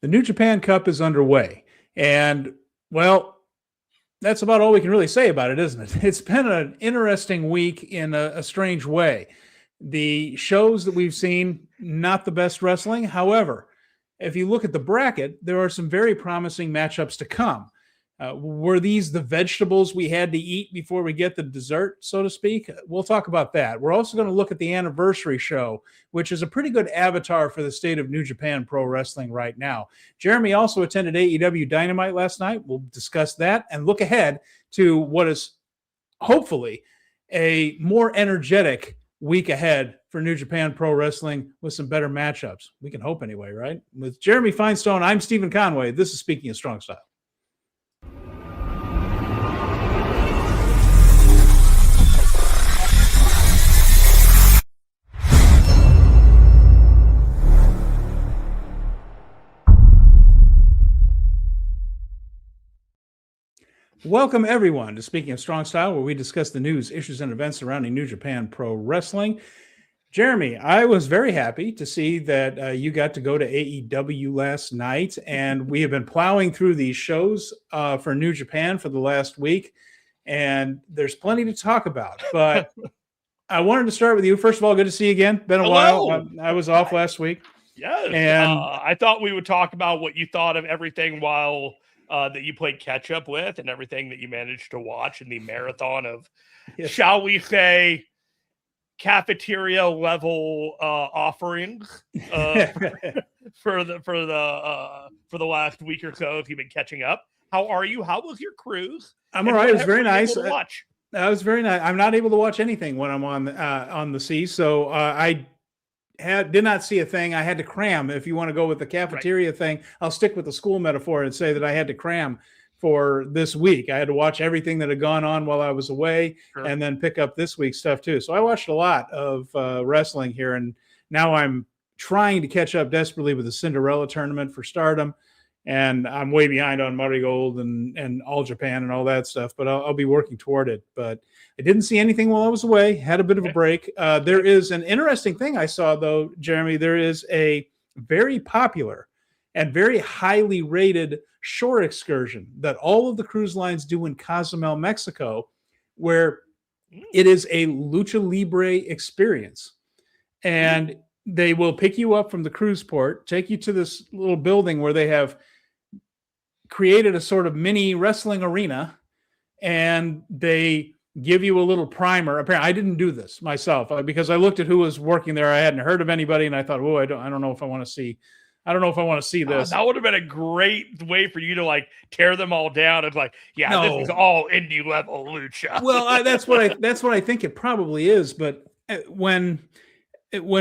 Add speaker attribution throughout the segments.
Speaker 1: The New Japan Cup is underway. And, well, that's about all we can really say about it, isn't it? It's been an interesting week in a strange way. The shows that we've seen, not the best wrestling. However, if you look at the bracket, there are some very promising matchups to come. Were these the vegetables we had to eat before we get the dessert, so to speak? We'll talk about that. We're also going to look at the anniversary show, which is a pretty good avatar for the state of New Japan Pro Wrestling right now. Jeremy also attended AEW Dynamite last night. We'll discuss that and look ahead to what is hopefully a more energetic week ahead for New Japan Pro Wrestling with some better matchups. We can hope anyway, right? With Jeremy Finestone, I'm Stephen Conway. This is Speaking of Strong Style. Welcome, everyone, to Speaking of Strong Style, where we discuss the news, issues, and events surrounding New Japan Pro Wrestling. Jeremy, I was very happy to see that you got to go to AEW last night, and we have been plowing through these shows for New Japan for the last week, and there's plenty to talk about. But I wanted to start with you. First of all, good to see you again. Been a while. I was off last week.
Speaker 2: Yes, and I thought we would talk about what you thought of everything while that you played catch up with and everything that you managed to watch in the marathon of, shall we say, cafeteria level offerings for the last week or so. If you've been catching up, how are you? How was your cruise?
Speaker 1: I'm all right. It was very nice. That was very nice. I'm not able to watch anything when I'm on the sea, so I did not see a thing. I had to cram. If you want to go with the cafeteria thing, I'll stick with the school metaphor and say that I had to cram for this week. I had to watch everything that had gone on while I was away and then pick up this week's stuff too. So I watched a lot of wrestling here, and now I'm trying to catch up desperately with the Cinderella tournament for Stardom. And I'm way behind on Marigold and All Japan and all that stuff, but I'll be working toward it. But I didn't see anything while I was away. Had a bit of a break. There is an interesting thing I saw, though, Jeremy. There is a very popular and very highly rated shore excursion that all of the cruise lines do in Cozumel, Mexico, where it is a lucha libre experience. And they will pick you up from the cruise port, take you to this little building where they have created a sort of mini wrestling arena, and they give you a little primer. Apparently, I didn't do this myself because I looked at who was working there. I hadn't heard of anybody, and I thought, I don't know if I want to see. I don't know if I want to see this.
Speaker 2: That would have been a great way for you to like tear them all down and like, this is all indie level lucha.
Speaker 1: Well, that's what I think it probably is. But when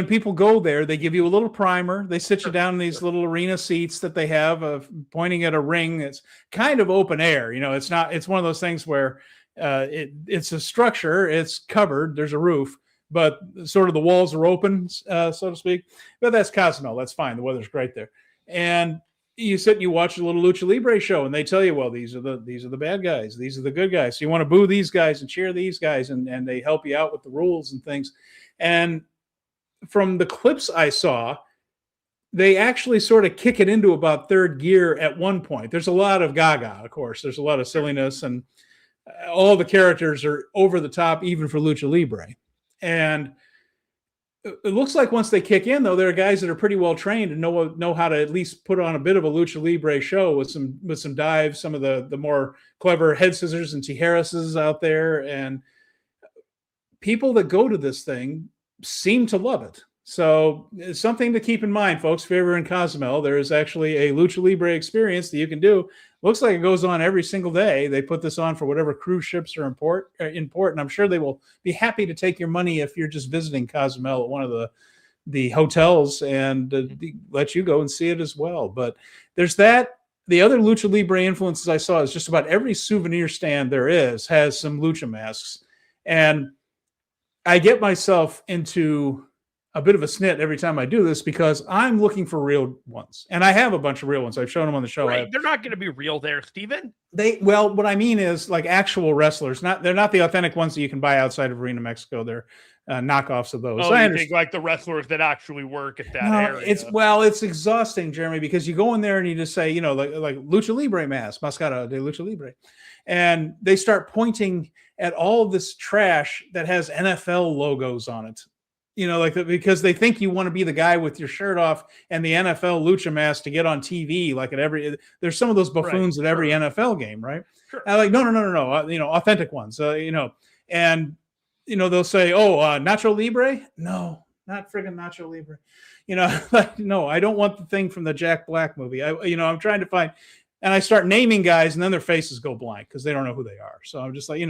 Speaker 1: people go there, they give you a little primer. They sit you down in these little arena seats that they have pointing at a ring. It's kind of open air. It's not. It's one of those things where it's a structure. It's covered. There's a roof, but sort of the walls are open, so to speak. But that's Cozumel. That's fine. The weather's great there. And you sit and you watch a little Lucha Libre show, and they tell you, well, these are the bad guys. These are the good guys. So you want to boo these guys and cheer these guys, and they help you out with the rules and things. And from the clips I saw, they actually sort of kick it into about third gear at one point. There's a lot of gaga, of course. There's a lot of silliness, and all the characters are over the top, even for Lucha Libre. And it looks like once they kick in, though, there are guys that are pretty well trained and know how to at least put on a bit of a Lucha Libre show with some dives, some of the more clever head scissors and tijeras out there. And people that go to this thing seem to love it. So it's something to keep in mind, folks. If you're ever in Cozumel, there is actually a Lucha Libre experience that you can do. Looks like it goes on every single day. They put this on for whatever cruise ships are in port, and I'm sure they will be happy to take your money if you're just visiting Cozumel at one of the hotels and let you go and see it as well. But there's that. The other Lucha Libre influences I saw is just about every souvenir stand there is has some lucha masks. And I get myself into a bit of a snit every time I do this because I'm looking for real ones. And I have a bunch of real ones. I've shown them on the show.
Speaker 2: Right. They're not going to be real there, Steven.
Speaker 1: What I mean is like actual wrestlers. They're not the authentic ones that you can buy outside of Arena Mexico. They're knockoffs of those.
Speaker 2: Oh,
Speaker 1: So I
Speaker 2: you
Speaker 1: understand.
Speaker 2: think like the wrestlers that actually work at that
Speaker 1: No,
Speaker 2: area?
Speaker 1: it's exhausting, Jeremy, because you go in there and you just say, like Lucha Libre mask, Mascara de Lucha Libre, and they start pointing at all of this trash that has NFL logos on it. Because they think you want to be the guy with your shirt off and the NFL lucha mask to get on TV. Like there's some of those buffoons at every NFL game, right?
Speaker 2: Sure.
Speaker 1: And like, no, authentic ones, and they'll say, oh, Nacho Libre, no, not friggin' Nacho Libre, like, no, I don't want the thing from the Jack Black movie. I'm trying to find. And I start naming guys, and then their faces go blank because they don't know who they are. So I'm just like,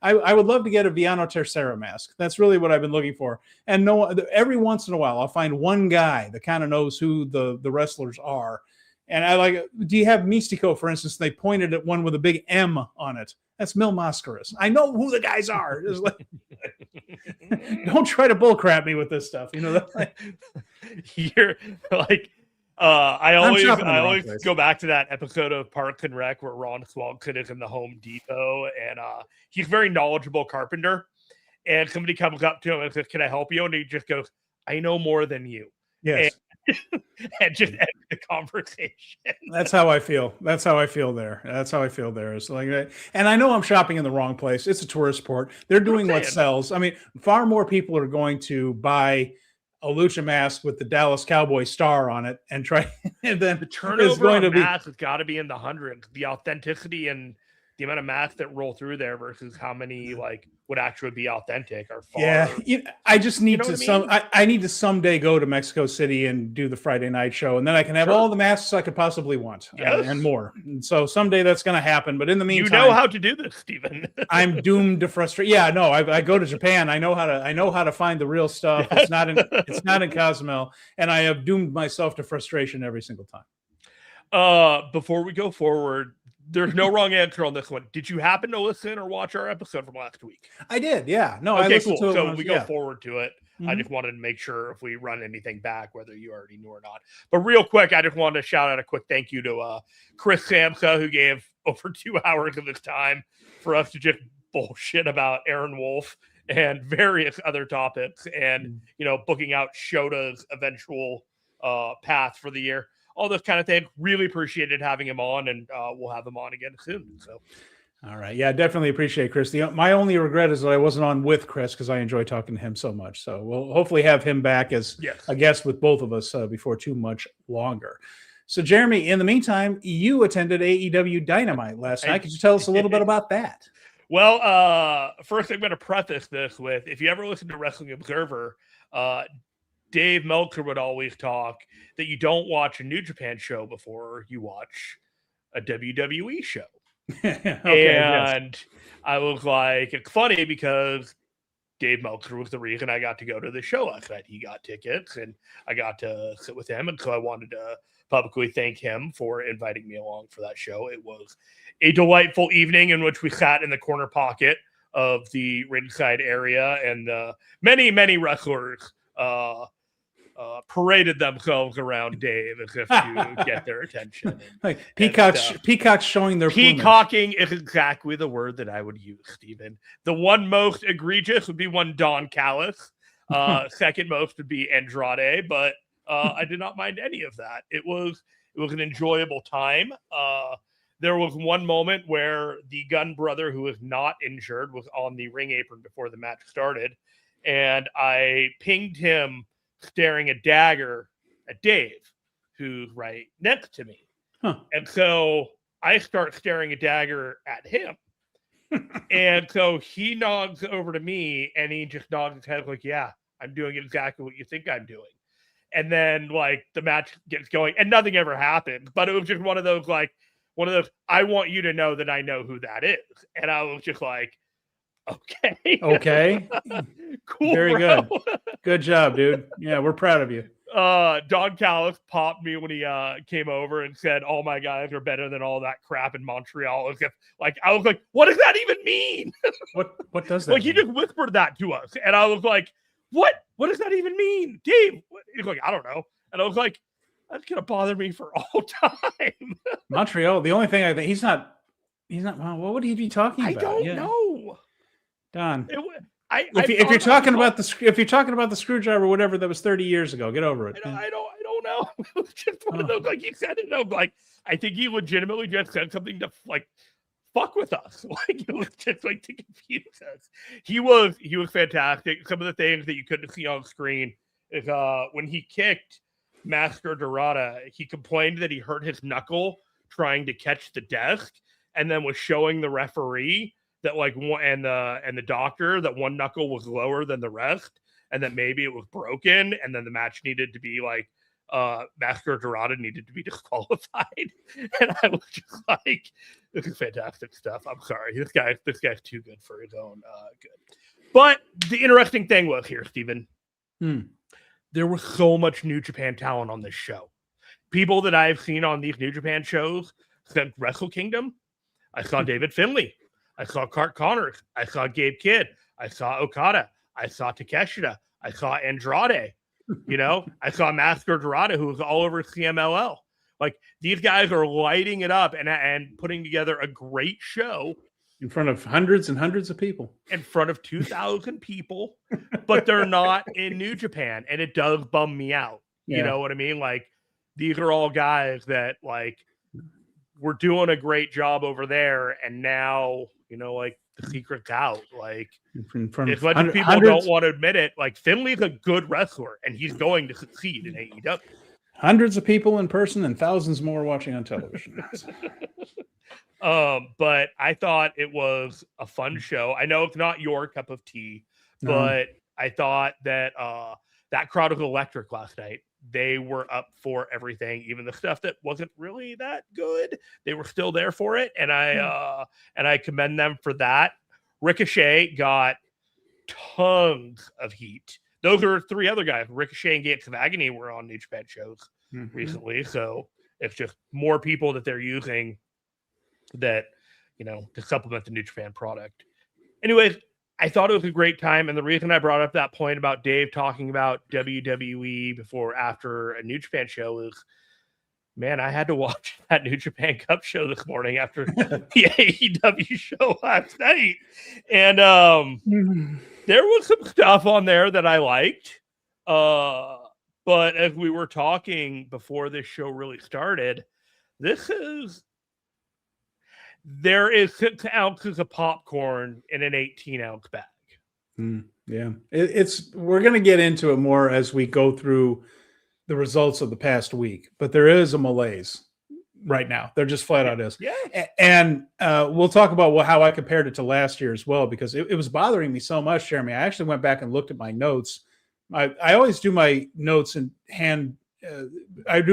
Speaker 1: I would love to get a Viano Tercera mask. That's really what I've been looking for. And every once in a while, I'll find one guy that kind of knows who the wrestlers are. And I like, do you have Mystico, for instance? They pointed at one with a big M on it. That's Mil Mascaras. I know who the guys are. It's like, don't try to bullcrap me with this stuff.
Speaker 2: You're like, I always
Speaker 1: place.
Speaker 2: go back to that episode of Parks and Rec where Ron Swanson is in the Home Depot, and he's a very knowledgeable carpenter. And somebody comes up to him and says, "Can I help you?" And he just goes, "I know more than you."
Speaker 1: Yes.
Speaker 2: And just end the conversation.
Speaker 1: That's how I feel. That's how I feel there. It's like that. And I know I'm shopping in the wrong place. It's a tourist port. They're doing what sells. I mean, far more people are going to buy a lucha mask with the Dallas Cowboy star on it and try, and then
Speaker 2: the turnover on masks has got to be in the hundreds. The authenticity and the amount of masks that roll through there versus how many like would actually be authentic are far.
Speaker 1: Yeah, I just need I need to someday go to Mexico City and do the Friday night show, and then I can have all the masks I could possibly want, and more. And so someday that's going to happen. But in the meantime,
Speaker 2: you know how to do this, Stephen.
Speaker 1: I'm doomed to frustration. Yeah, no, I go to Japan. I know how to find the real stuff. It's not in Cozumel, and I have doomed myself to frustration every single time.
Speaker 2: Before we go forward, there's no wrong answer on this one. Did you happen to listen or watch our episode from last week?
Speaker 1: I did. Yeah. No.
Speaker 2: Okay,
Speaker 1: I listened
Speaker 2: cool.
Speaker 1: to it.
Speaker 2: So we go forward to it. Mm-hmm. I just wanted to make sure if we run anything back, whether you already knew or not. But real quick, I just wanted to shout out a quick thank you to Chris Samsa, who gave over 2 hours of his time for us to just bullshit about Aaron Wolf and various other topics, and booking out Shota's eventual path for the year. All this kind of thing. Really appreciated having him on, and we'll have him on again soon. So,
Speaker 1: all right, yeah, definitely appreciate Chris. My only regret is that I wasn't on with Chris because I enjoy talking to him so much. So we'll hopefully have him back as a guest with both of us before too much longer. So, Jeremy, in the meantime, you attended AEW Dynamite last night. Could you tell us a little bit about that?
Speaker 2: Well, first I'm going to preface this with, if you ever listen to Wrestling Observer, Dave Meltzer would always talk that you don't watch a New Japan show before you watch a WWE show. I was like, it's funny because Dave Meltzer was the reason I got to go to the show last night. He got tickets and I got to sit with him. And so I wanted to publicly thank him for inviting me along for that show. It was a delightful evening in which we sat in the corner pocket of the ringside area, and many, many wrestlers paraded themselves around Dave as if to get their attention.
Speaker 1: Like peacocks showing their
Speaker 2: peacocking plumage. Is exactly the word that I would use, Stephen. The one most egregious would be one Don Callis. Second most would be Andrade, but I did not mind any of that. It was an enjoyable time. There was one moment where the Gunn brother, who was not injured, was on the ring apron before the match started, and I pinged him staring a dagger at Dave, who's right next to me. And so I start staring a dagger at him. And so he nods over to me and he just nods his head like, yeah, I'm doing exactly what you think I'm doing. And then like the match gets going and nothing ever happened. But it was just one of those, I want you to know that I know who that is. And I was just like, okay. Cool.
Speaker 1: Very good. Good job, dude. Yeah, we're proud of you.
Speaker 2: Don Callis popped me when he came over and said, all my guys are better than all that crap in Montreal. I was like, what does that even mean?
Speaker 1: What does that
Speaker 2: mean? He just whispered that to us. And I was like, what does that even mean? Dave? He's like, I don't know. And I was like, that's going to bother me for all time.
Speaker 1: Montreal, the only thing I think he's not, well, what would he be talking about?
Speaker 2: I don't know.
Speaker 1: Don. If you're talking about the screwdriver, whatever, that was 30 years ago. Get over it.
Speaker 2: I don't know. It was just one of those, like you said it. No, like I think he legitimately just said something to like fuck with us. Like it was just like to confuse us. He was fantastic. Some of the things that you couldn't see on screen is when he kicked Master Dorada, he complained that he hurt his knuckle trying to catch the desk, and then was showing the referee that like one and the doctor that one knuckle was lower than the rest, and that maybe it was broken, and then the match needed to be like Master Dorada needed to be disqualified. And I was just like, this is fantastic stuff. I'm sorry. This guy's too good for his own good. But the interesting thing was here, Steven, there was so much New Japan talent on this show. People that I've seen on these New Japan shows since Wrestle Kingdom. I saw David Finlay. I saw Cart Connors. I saw Gabe Kidd. I saw Okada. I saw Takeshita. I saw Andrade. I saw Master Dorada, who was all over CMLL. Like, these guys are lighting it up and putting together a great show
Speaker 1: in front of hundreds and hundreds of people,
Speaker 2: in front of 2,000 people, but they're not in New Japan, and it does bum me out. Yeah. You know what I mean? Like, these are all guys that like were doing a great job over there, and now like the secret's out. Like, if people don't want to admit it, like Finley's a good wrestler, and he's going to succeed in AEW.
Speaker 1: Hundreds of people in person and thousands more watching on television.
Speaker 2: But I thought it was a fun show. I know it's not your cup of tea, but I thought that that crowd was electric last night. They were up for everything, even the stuff that wasn't really that good. They were still there for it, and I commend them for that. Ricochet got tons of heat. Those are three other guys. Ricochet and Gates of Agony were on New Japan shows recently, so it's just more people that they're using that to supplement the New Japan product. Anyways, I thought it was a great time, and the reason I brought up that point about Dave talking about WWE after a New Japan show is, man, I had to watch that New Japan Cup show this morning after the AEW show last night, and there was some stuff on there that I liked, but as we were talking before this show really started, there is 6 ounces of popcorn in an 18-ounce bag.
Speaker 1: Yeah, we're going to get into it more as we go through the results of the past week, but there is a malaise right now. There just flat out is.
Speaker 2: Yeah.
Speaker 1: And we'll talk about how I compared it to last year as well, because it was bothering me so much, Jeremy. I actually went back and looked at my notes. I always do my notes in hand. I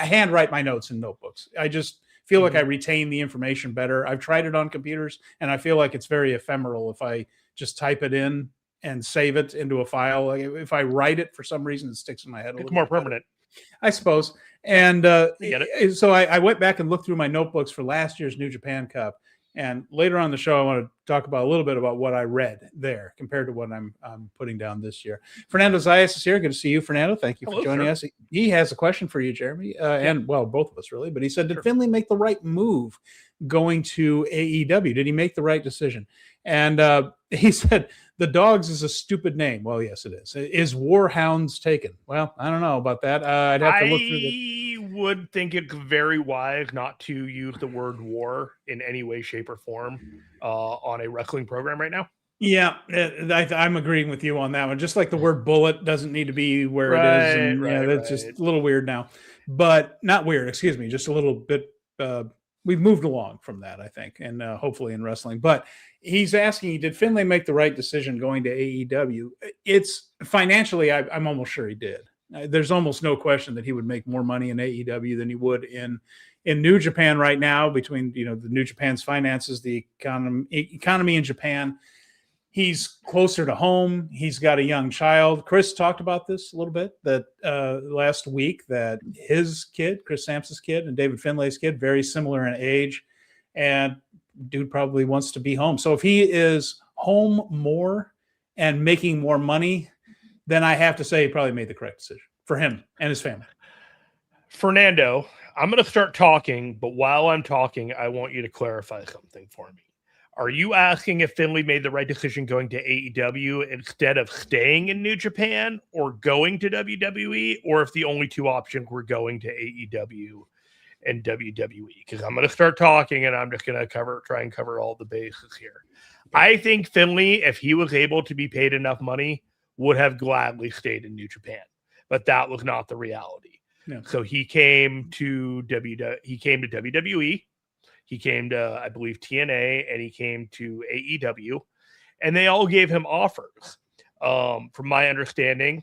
Speaker 1: handwrite my notes in notebooks. I just feel like I retain the information better. I've tried it on computers, and I feel like it's very ephemeral if I just type it in and save it into a file. Like if I write it, for some reason, it sticks in my head.
Speaker 2: It's more permanent,
Speaker 1: I suppose. And so I went back and looked through my notebooks for last year's New Japan Cup. And later on the show, I want to talk about a little bit about what I read there compared to what I'm putting down this year. Fernando Zayas is here. Good to see you, Fernando. Thank you for joining us. He has a question for you, Jeremy, and well, both of us really. But he said, did Finlay make the right move going to AEW? Did he make the right decision? And he said, the Dogs is a stupid name. Well, yes, it is. Is Warhounds taken? Well, I don't know about that. I'd have to look through
Speaker 2: I would think it's very wise not to use the word war in any way, shape, or form on a wrestling program right now.
Speaker 1: Yeah, I'm agreeing with you on that one. Just like the word bullet doesn't need to be where it is. And, that's just a little weird now. But not weird, excuse me, just a little bit. We've moved along from that, I think, and hopefully in wrestling. But he's asking, did Finlay make the right decision going to AEW? It's financially, I'm almost sure he did. There's almost no question that he would make more money in AEW than he would in New Japan right now, between the New Japan's finances, the economy in Japan. He's closer to home. He's got a young child. Chris talked about this a little bit that last week, that his kid, Chris Sampson's kid, and David Finlay's kid, very similar in age, and dude probably wants to be home. So if he is home more and making more money, then I have to say he probably made the correct decision for him and his family.
Speaker 2: Fernando, I'm going to start talking, but while I'm talking, I want you to clarify something for me. Are you asking if Finlay made the right decision going to AEW instead of staying in New Japan or going to WWE, or if the only two options were going to AEW and WWE? Because I'm going to start talking and I'm just going to try and cover all the bases here. I think Finlay, if he was able to be paid enough money, would have gladly stayed in New Japan, but that was not the reality.
Speaker 1: No.
Speaker 2: So he came to WWE. He came to, I believe, TNA, and he came to AEW, and they all gave him offers. From my understanding,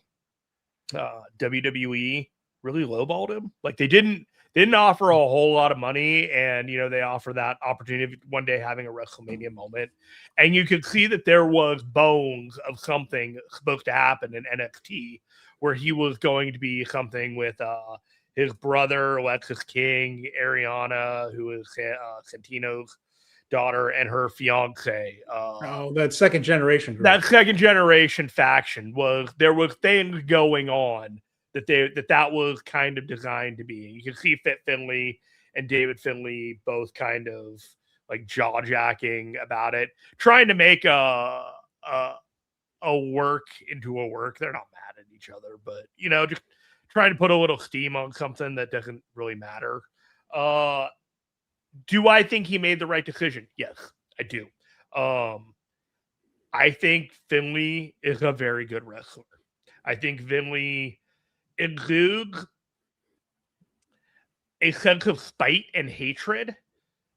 Speaker 2: WWE really lowballed him. Like they didn't offer a whole lot of money, and they offer that opportunity of one day having a WrestleMania moment, and you could see that there was bones of something supposed to happen in NXT, where he was going to be something with his brother, Alexis King, Ariana, who is Santino's daughter, and her fiance.
Speaker 1: That second generation group.
Speaker 2: That second generation faction there was things going on that was kind of designed to be. You can see Fit Finlay and David Finlay both kind of like jaw-jacking about it, trying to make a work into a work. They're not mad at each other, but just trying to put a little steam on something that doesn't really matter. Do I think he made the right decision? Yes, I do. I think Finlay is a very good wrestler. I think Finlay exudes a sense of spite and hatred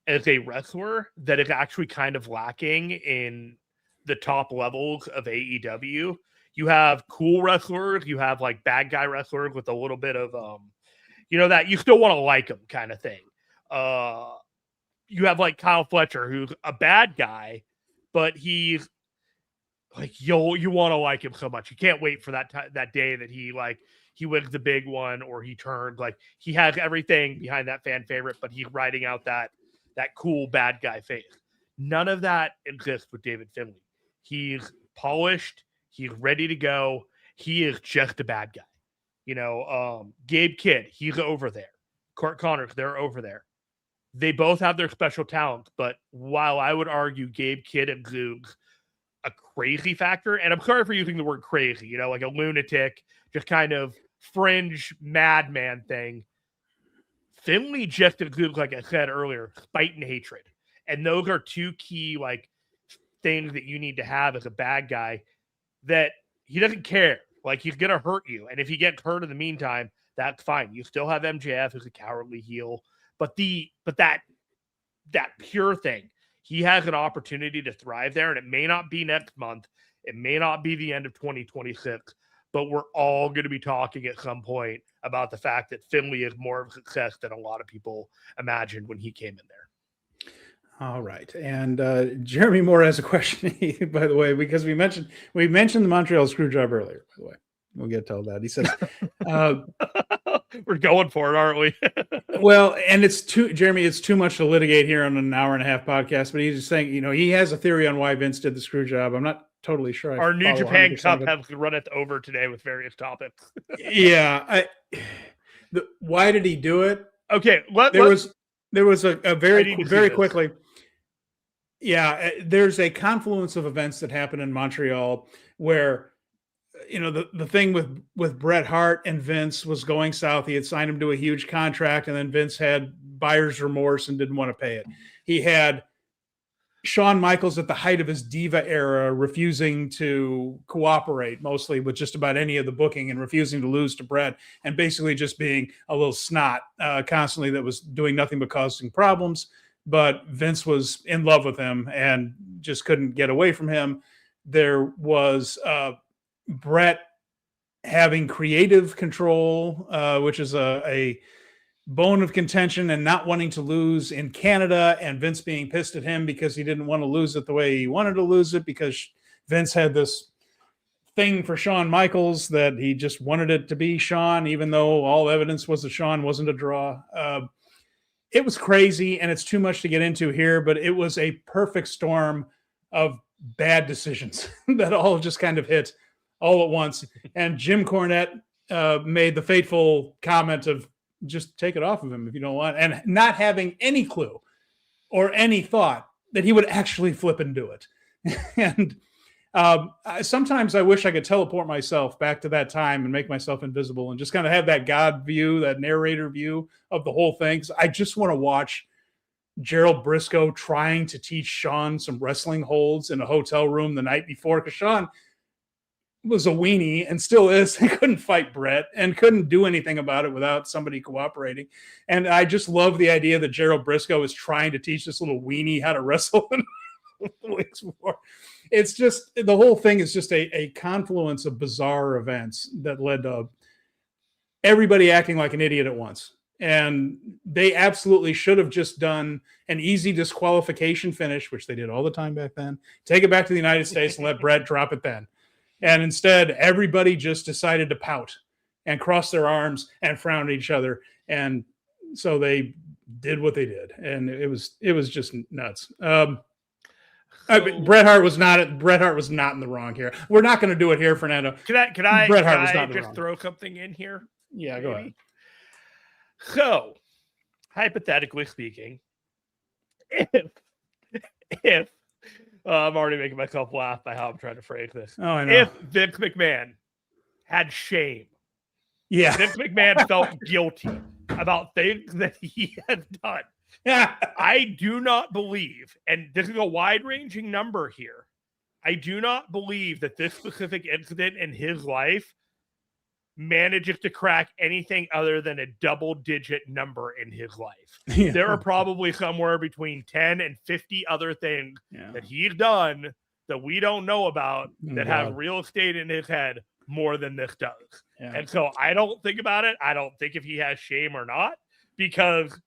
Speaker 2: as a wrestler that is actually kind of lacking in the top levels of AEW. You have cool wrestlers, you have like bad guy wrestlers with a little bit of that you still want to like them kind of thing. You have like Kyle Fletcher, who's a bad guy, but he's like you want to like him so much. You can't wait for that day that he wins the big one, or he turns. Like he has everything behind that fan favorite, but he's riding out that cool bad guy face. None of that exists with David Finlay. He's polished. He's ready to go. He is just a bad guy. Gabe Kidd, he's over there. Kurt Connors, they're over there. They both have their special talents, but while I would argue Gabe Kidd exudes a crazy factor, and I'm sorry for using the word crazy, like a lunatic, just kind of fringe madman thing, Finlay just exudes, like I said earlier, spite and hatred. And those are two key things that you need to have as a bad guy, that he doesn't care. Like he's going to hurt you. And if he gets hurt in the meantime, that's fine. You still have MJF as a cowardly heel, but that pure thing, he has an opportunity to thrive there. And it may not be next month. It may not be the end of 2026, but we're all going to be talking at some point about the fact that Finlay is more of a success than a lot of people imagined when he came in there.
Speaker 1: All right. And Jeremy Moore has a question, by the way, because we mentioned the Montreal Screwjob earlier, by the way. We'll get to all that. He says,
Speaker 2: we're going for it, aren't we?
Speaker 1: Well, and it's too much to litigate here on an hour and a half podcast, but he's just saying, he has a theory on why Vince did the Screwjob. I'm not totally sure.
Speaker 2: Our New Japan Cup has run it over today with various topics.
Speaker 1: Yeah. Why did he do it?
Speaker 2: Okay.
Speaker 1: There was a very quickly. Yeah, there's a confluence of events that happened in Montreal where, the thing with Bret Hart and Vince was going south. He had signed him to a huge contract, and then Vince had buyer's remorse and didn't want to pay it. He had Shawn Michaels at the height of his diva era refusing to cooperate mostly with just about any of the booking and refusing to lose to Bret, and basically just being a little snot constantly that was doing nothing but causing problems. But Vince was in love with him and just couldn't get away from him. There was Bret having creative control, which is a bone of contention, and not wanting to lose in Canada, and Vince being pissed at him because he didn't want to lose it the way he wanted to lose it, because Vince had this thing for Shawn Michaels that he just wanted it to be Shawn, even though all evidence was that Shawn wasn't a draw. It was crazy, and it's too much to get into here, but it was a perfect storm of bad decisions that all just kind of hit all at once. And Jim Cornette made the fateful comment of, just take it off of him if you don't want, and not having any clue or any thought that he would actually flip and do it. And sometimes I wish I could teleport myself back to that time and make myself invisible and just kind of have that God view, that narrator view of the whole thing. 'Cause I just want to watch Gerald Briscoe trying to teach Shawn some wrestling holds in a hotel room the night before, because Shawn was a weenie and still is. He couldn't fight Brett and couldn't do anything about it without somebody cooperating. And I just love the idea that Gerald Briscoe is trying to teach this little weenie how to wrestle. It's just, the whole thing is just a confluence of bizarre events that led to everybody acting like an idiot at once. And they absolutely should have just done an easy disqualification finish, which they did all the time back then. Take it back to the United States and let Brett drop it then. And instead, everybody just decided to pout and cross their arms and frown at each other. And so they did what they did. And it was just nuts. Bret Hart was not in the wrong here. We're not going to do it here, Fernando.
Speaker 2: Can I just throw something in here?
Speaker 1: Yeah, maybe? Go ahead.
Speaker 2: So, hypothetically speaking, if I'm already making myself laugh by how I'm trying to phrase this.
Speaker 1: Oh, I know.
Speaker 2: If Vince McMahon had shame,
Speaker 1: yeah,
Speaker 2: Vince McMahon felt guilty about things that he has done.
Speaker 1: Yeah,
Speaker 2: I do not believe, and this is a wide-ranging number here, I do not believe that this specific incident in his life manages to crack anything other than a double-digit number in his life. Yeah. There are probably somewhere between 10 and 50 other things that he's done that we don't know about that have real estate in his head more than this does. Yeah. And so I don't think about it. I don't think if he has shame or not, because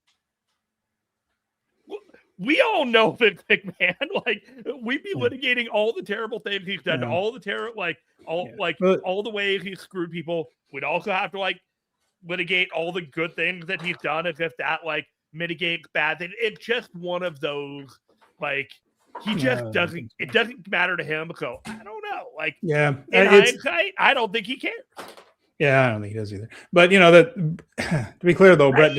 Speaker 2: we all know Vince McMahon. Like, we'd be litigating all the terrible things he's done, all the all the ways he's screwed people. We'd also have to litigate all the good things that he's done, as if that mitigates bad things. It's just one of those he just doesn't. It doesn't matter to him. So I don't know. In hindsight, I don't think he cares.
Speaker 1: Yeah, I don't think he does either. But that to be clear though, Brett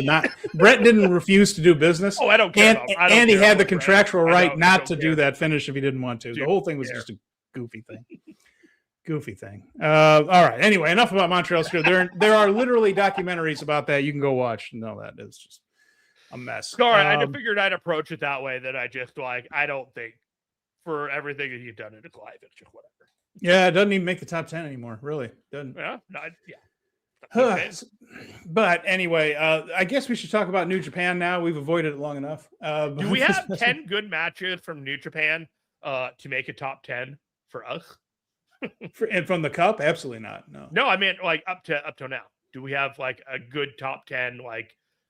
Speaker 1: didn't refuse to do business.
Speaker 2: Oh, I don't care.
Speaker 1: And he had the contractual right not to do that finish if he didn't want to. The whole thing was just a goofy thing. All right. Anyway, enough about Montreal Screw. There are literally documentaries about that. You can go watch. No, that is just a mess.
Speaker 2: Sorry, I just figured I'd approach it that way. That I just I don't think for everything that you've done in his life, it's just whatever.
Speaker 1: Yeah, it doesn't even make the top 10 anymore. Really doesn't.
Speaker 2: Yeah.
Speaker 1: But anyway, I guess we should talk about New Japan now. We've avoided it long enough.
Speaker 2: Do we have 10 good matches from New Japan to make a top 10 for us?
Speaker 1: And from the Cup? Absolutely not.
Speaker 2: No, I mean up to now. Do we have a good top 10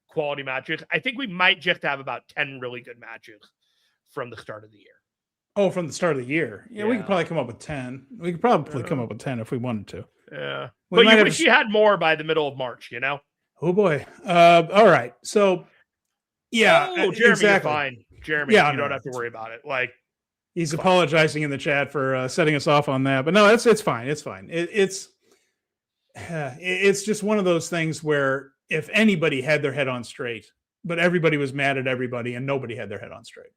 Speaker 2: quality matches? I think we might just have about 10 really good matches from the start of the year.
Speaker 1: Oh, from the start of the year. Yeah, we could probably come up with 10. We could probably come up with 10 if we wanted to.
Speaker 2: Yeah. But you wish you had more by the middle of March,
Speaker 1: Oh, boy. All right. So, yeah.
Speaker 2: Oh, Jeremy, exactly. You're fine. Jeremy, you don't have to worry about it.
Speaker 1: He's apologizing in the chat for setting us off on that. But no, it's fine. It's fine. It's just one of those things where if anybody had their head on straight, but everybody was mad at everybody and nobody had their head on straight.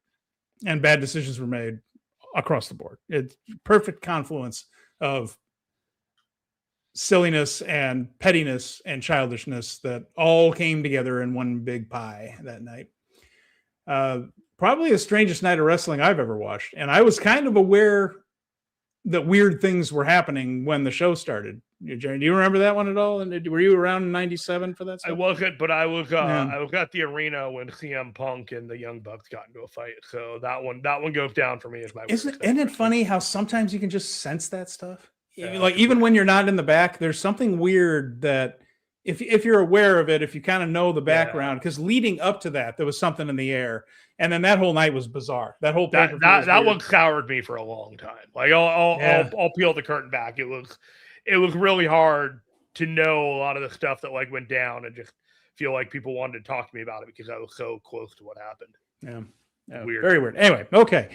Speaker 1: And bad decisions were made across the board. It's perfect confluence of silliness and pettiness and childishness that all came together in one big pie that night. Probably the strangest night of wrestling I've ever watched. And I was kind of aware that weird things were happening when the show started. Jerry, do you remember that one at all? And were you around in '97 for that stuff?
Speaker 2: I wasn't, but I was at the arena when CM Punk and the Young Bucks got into a fight. So that one goes down for me as my.
Speaker 1: Isn't it funny how sometimes you can just sense that stuff? Even when you're not in the back, there's something weird that if you're aware of it, if you kind of know the background, because leading up to that, there was something in the air. And then that whole night was bizarre. That whole
Speaker 2: that one soured me for a long time. I'll peel the curtain back. It was really hard to know a lot of the stuff that went down and just feel like people wanted to talk to me about it because I was so close to what happened.
Speaker 1: Yeah. Weird. Very weird. Anyway, okay.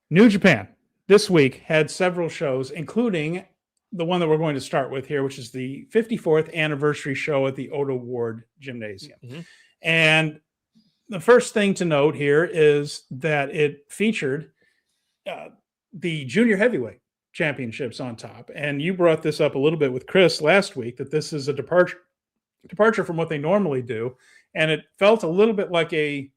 Speaker 1: New Japan this week had several shows, including the one that we're going to start with here, which is the 54th anniversary show at the Oda Ward Gymnasium. Mm-hmm. And the first thing to note here is that it featured the junior heavyweight championships on top. And you brought this up a little bit with Chris last week, that this is a departure from what they normally do. And it felt a little bit like a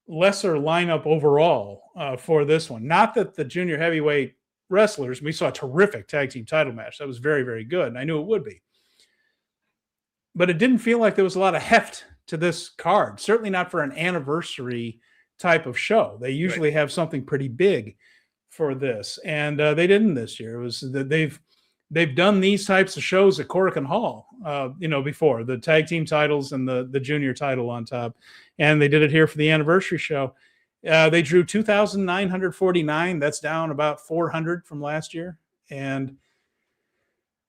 Speaker 1: lesser lineup overall for this one. Not that the junior heavyweight wrestlers, we saw a terrific tag team title match. That was very, very good. And I knew it would be. But it didn't feel like there was a lot of heft to this card. Certainly not for an anniversary type of show. They usually have something pretty big for this, and they didn't this year. It was that they've done these types of shows at Korakuen Hall, before, the tag team titles and the junior title on top, and they did it here for the anniversary show. They drew 2,949. That's down about 400 from last year, and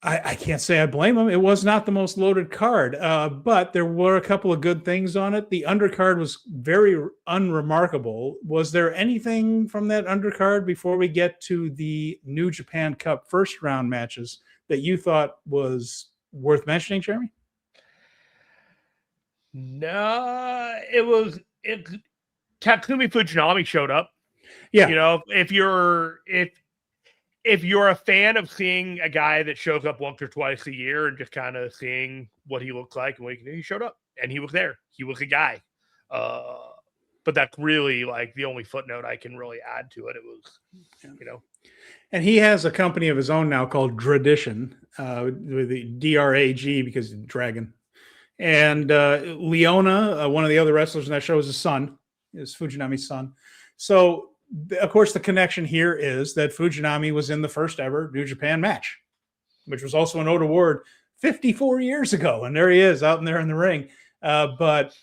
Speaker 1: I can't say I blame them. It was not the most loaded card, but there were a couple of good things on it. The undercard was very unremarkable. Was there anything from that undercard before we get to the New Japan Cup first round matches that you thought was worth mentioning, Jeremy?
Speaker 2: No, Tatsumi Fujinami showed up.
Speaker 1: Yeah.
Speaker 2: If you're a fan of seeing a guy that shows up once or twice a year and just kind of seeing what he looks like and what he can do, he showed up and he was there. He was a guy. But that's really like the only footnote I can really add to it. It was,
Speaker 1: And he has a company of his own now called Dradition, with the DRAG because dragon. And Leona, one of the other wrestlers in that show, is his son, is Fujinami's son. So, of course, the connection here is that Fujinami was in the first ever New Japan match, which was also an Ode Award 54 years ago. And there he is out there in the ring. But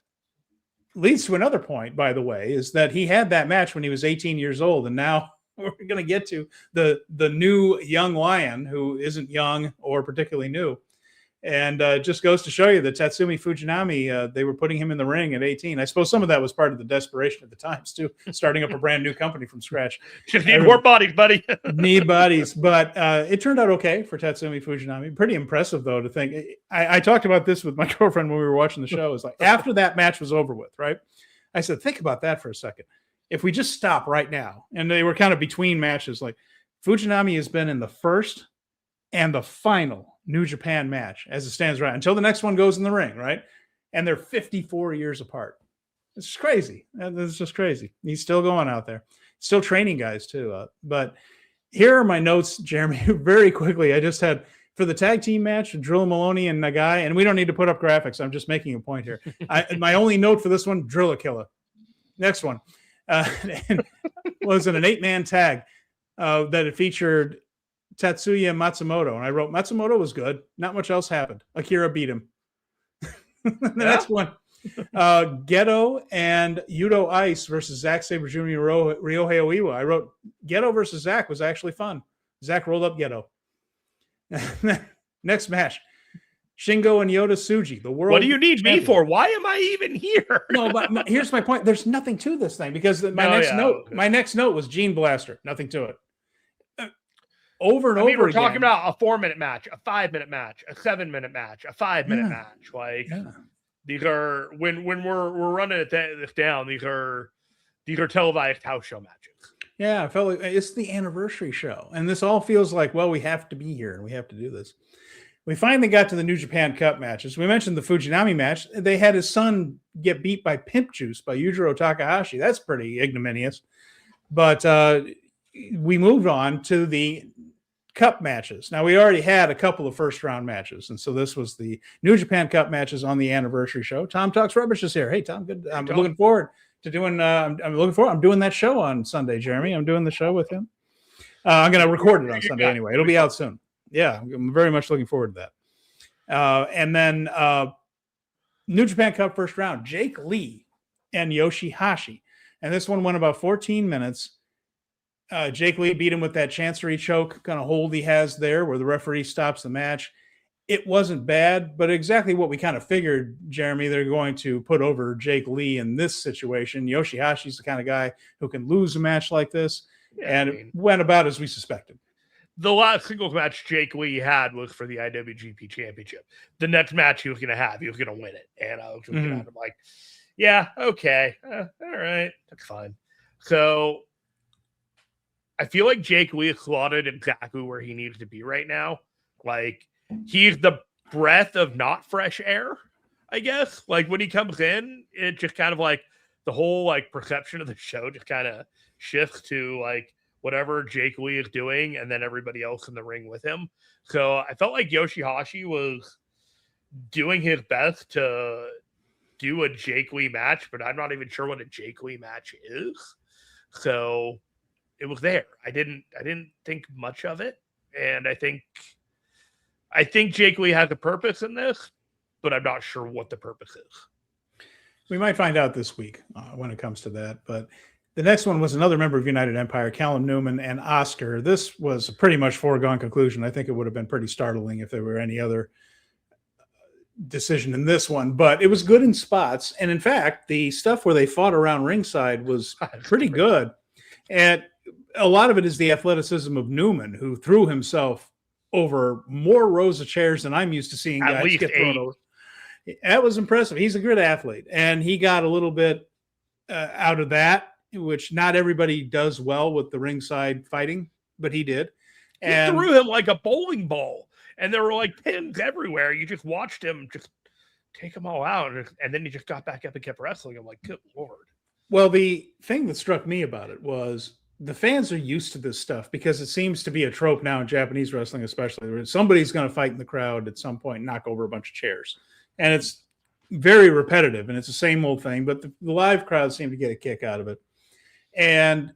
Speaker 1: leads to another point, by the way, is that he had that match when he was 18 years old. And now we're going to get to the new young lion, who isn't young or particularly new. And just goes to show you that Tatsumi Fujinami, they were putting him in the ring at 18. I suppose some of that was part of the desperation at the times, too, starting up a brand new company from scratch.
Speaker 2: Just need more bodies, buddy.
Speaker 1: Need bodies. But it turned out okay for Tatsumi Fujinami. Pretty impressive, though, to think. I talked about this with my girlfriend when we were watching the show. It's like, after that match was over with, right? I said, think about that for a second. If we just stop right now, and they were kind of between matches, like Fujinami has been in the first and the final New Japan match as it stands right until the next one goes in the ring, right? And they're 54 years apart. It's just crazy. It's just crazy. He's still going out there, still training guys too. But here are my notes, Jeremy, very quickly. I just had for the tag team match, Drill Maloney and Nagai, and we don't need to put up graphics. I'm just making a point here. My only note for this one, Drill a Killer. Next one was in an 8-man tag that it featured Tatsuya Matsumoto, and I wrote Matsumoto was good. Not much else happened. Akira beat him. The next one, Geto and Yudo Ice versus Zack Sabre Jr. and Ryohei Oiwa. I wrote Geto versus Zack was actually fun. Zack rolled up Geto. Next match, Shingo and Yota Tsuji. The world.
Speaker 2: What do you need me for? Why am I even here?
Speaker 1: No, but here's my point. There's nothing to this thing because my next note was Gene Blaster. Nothing to it. Over and over again.
Speaker 2: We're talking about a 4-minute match, a 5-minute match, a 7-minute match, a 5-minute match. Like these are when we're running this down. These are televised house show matches.
Speaker 1: Yeah, I felt like it's the anniversary show, and this all feels like, well, we have to be here and we have to do this. We finally got to the New Japan Cup matches. We mentioned the Fujinami match. They had his son get beat by Pimp Juice by Yujiro Takahashi. That's pretty ignominious. But we moved on to the Cup matches. Now, we already had a couple of first-round matches, and so this was the New Japan Cup matches on the anniversary show. Tom Talks Rubbish is here. Hey, Tom, good. I'm looking forward to doing. I'm doing that show on Sunday, Jeremy. I'm doing the show with him. I'm going to record it on Sunday anyway. It'll be out soon. Yeah, I'm very much looking forward to that. And then New Japan Cup first round, Jake Lee and Yoshihashi. And this one went about 14 minutes. Jake Lee beat him with that chancery choke kind of hold he has there where the referee stops the match. It wasn't bad, but exactly what we kind of figured, Jeremy, they're going to put over Jake Lee in this situation. Yoshihashi's the kind of guy who can lose a match like this, and it went about as we suspected.
Speaker 2: The last singles match Jake Lee had was for the IWGP Championship. The next match he was going to have, he was going to win it. And I was looking at him like, Yeah, okay. All right. That's fine. So I feel like Jake Lee is slotted exactly where he needs to be right now. Like, he's the breath of not fresh air, I guess. Like, when he comes in, it just kind of like the whole like perception of the show just kind of shifts to like whatever Jake Lee is doing and then everybody else in the ring with him. So I felt like Yoshihashi was doing his best to do a Jake Lee match, but I'm not even sure what a Jake Lee match is. So it was there. I didn't think much of it. And I think Jake Lee has a purpose in this, but I'm not sure what the purpose is.
Speaker 1: We might find out this week when it comes to that. But the next one was another member of United Empire, Callum Newman and Oscar. This was a pretty much foregone conclusion. I think it would have been pretty startling if there were any other decision in this one, but it was good in spots. And in fact, the stuff where they fought around ringside was pretty good. And a lot of it is the athleticism of Newman, who threw himself over more rows of chairs than I'm used to seeing guys get thrown over. That was impressive. He's a good athlete, and he got a little bit out of that, which not everybody does well with the ringside fighting, but he did.
Speaker 2: And he threw him like a bowling ball, and there were like pins everywhere. You just watched him just take them all out, and then he just got back up and kept wrestling. I'm like, good Lord.
Speaker 1: Well, the thing that struck me about it was the fans are used to this stuff because it seems to be a trope now in Japanese wrestling, especially where somebody's going to fight in the crowd at some point and knock over a bunch of chairs. And it's very repetitive and it's the same old thing, but the live crowd seem to get a kick out of it. And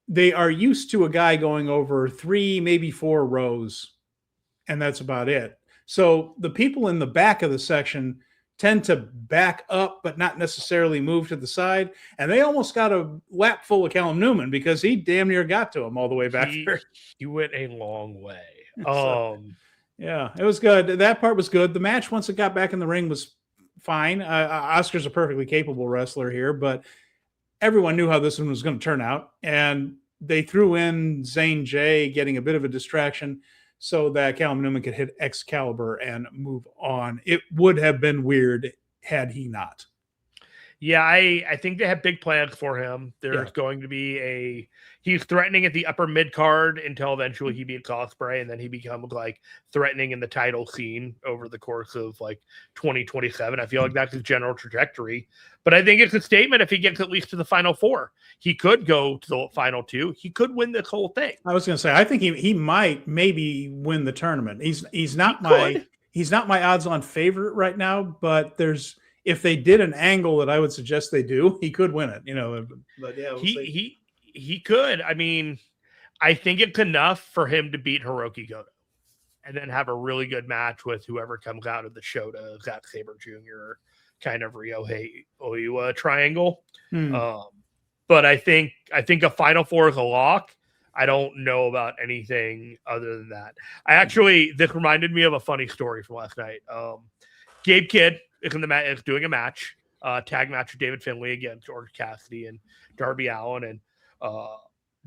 Speaker 1: they are used to a guy going over 3, maybe 4 rows, and that's about it. So the people in the back of the section tend to back up, but not necessarily move to the side. And they almost got a lap full of Callum Newman because he damn near got to him all the way back there.
Speaker 2: He went a long way.
Speaker 1: Yeah, it was good. That part was good. The match, once it got back in the ring, was fine. Oscar's a perfectly capable wrestler here, but everyone knew how this one was going to turn out. And they threw in Zane J getting a bit of a distraction so that Callum Newman could hit Excalibur and move on. It would have been weird had he not.
Speaker 2: Yeah, I think they have big plans for him. There's going to be he's threatening at the upper mid card until eventually he beats Ospreay, and then he becomes like threatening in the title scene over the course of like 2027. I feel like that's his general trajectory. But I think it's a statement if he gets at least to the final 4. He could go to the final 2. He could win this whole thing.
Speaker 1: I was going to say, I think he might maybe win the tournament. He's not my odds-on favorite right now, but if they did an angle that I would suggest they do, he could win it, but yeah,
Speaker 2: he could. I mean, I think it's enough for him to beat Hiroki Goto and then have a really good match with whoever comes out of the Shota, Zack Sabre Jr., kind of Ryohei Oiwa triangle. But I think a Final 4 is a lock. I don't know about anything other than that. This reminded me of a funny story from last night. Gabe Kidd is doing a match, tag match with David Finlay against Orange Cassidy and Darby Allin, and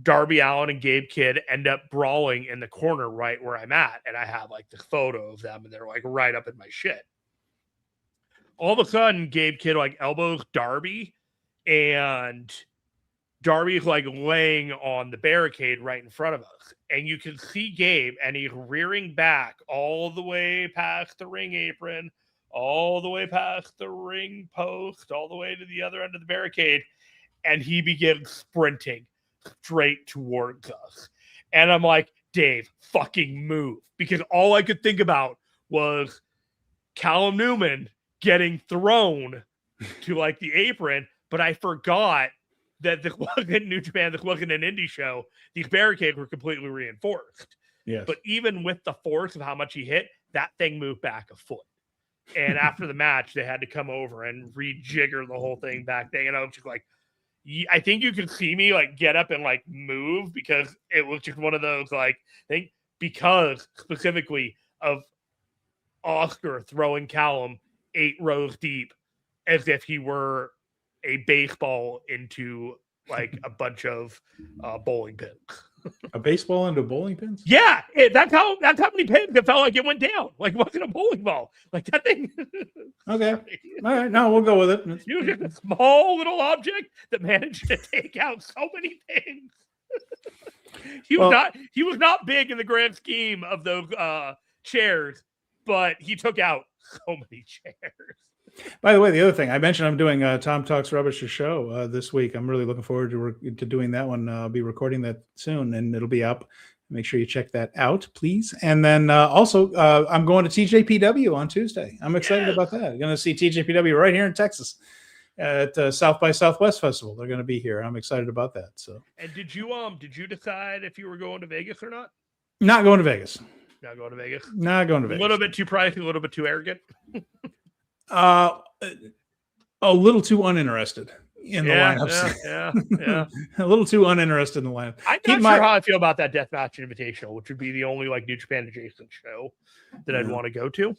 Speaker 2: Darby Allin and Gabe Kidd end up brawling in the corner right where I'm at, and I have like the photo of them, and they're like right up in my shit. All of a sudden, Gabe Kidd like elbows Darby, and Darby's like laying on the barricade right in front of us, and you can see Gabe, and he's rearing back all the way past the ring apron, all the way past the ring post, all the way to the other end of the barricade, and he begins sprinting straight towards us. And I'm like, Dave, fucking move. Because all I could think about was Callum Newman getting thrown to like the apron, but I forgot that this wasn't New Japan, this wasn't an indie show. These barricades were completely reinforced.
Speaker 1: Yes.
Speaker 2: But even with the force of how much he hit, that thing moved back a foot. And after the match, they had to come over and rejigger the whole thing back there. And I was just like, I think you can see me like get up and like move because it was just one of those like because specifically of Oscar throwing Callum 8 rows deep as if he were a baseball into like a bunch of bowling pins.
Speaker 1: A baseball into bowling pins?
Speaker 2: Yeah, that's how many pins it felt like it went down. Like, it wasn't a bowling ball. Like, that thing.
Speaker 1: Okay. All right. No, we'll go with it.
Speaker 2: It was just a small little object that managed to take out so many things. He was not big in the grand scheme of those chairs, but he took out so many chairs.
Speaker 1: By the way, the other thing I mentioned, I'm doing Tom Talks Rubbish show this week. I'm really looking forward to doing that one. I'll be recording that soon, and it'll be up. Make sure you check that out, please. And then also, I'm going to TJPW on Tuesday. I'm excited about that. I'm going to see TJPW right here in Texas at South by Southwest Festival. They're going to be here. I'm excited about that. So. And
Speaker 2: did you decide if you were going to Vegas or not?
Speaker 1: Not going to Vegas.
Speaker 2: Not going to Vegas.
Speaker 1: Not going to Vegas.
Speaker 2: A little bit too pricey, a little bit too arrogant.
Speaker 1: A little too uninterested in the lineups.
Speaker 2: Yeah.
Speaker 1: A little too uninterested in the lineup.
Speaker 2: I'm not sure how I feel about that Deathmatch Invitational, which would be the only New Japan adjacent show that I'd want to go to.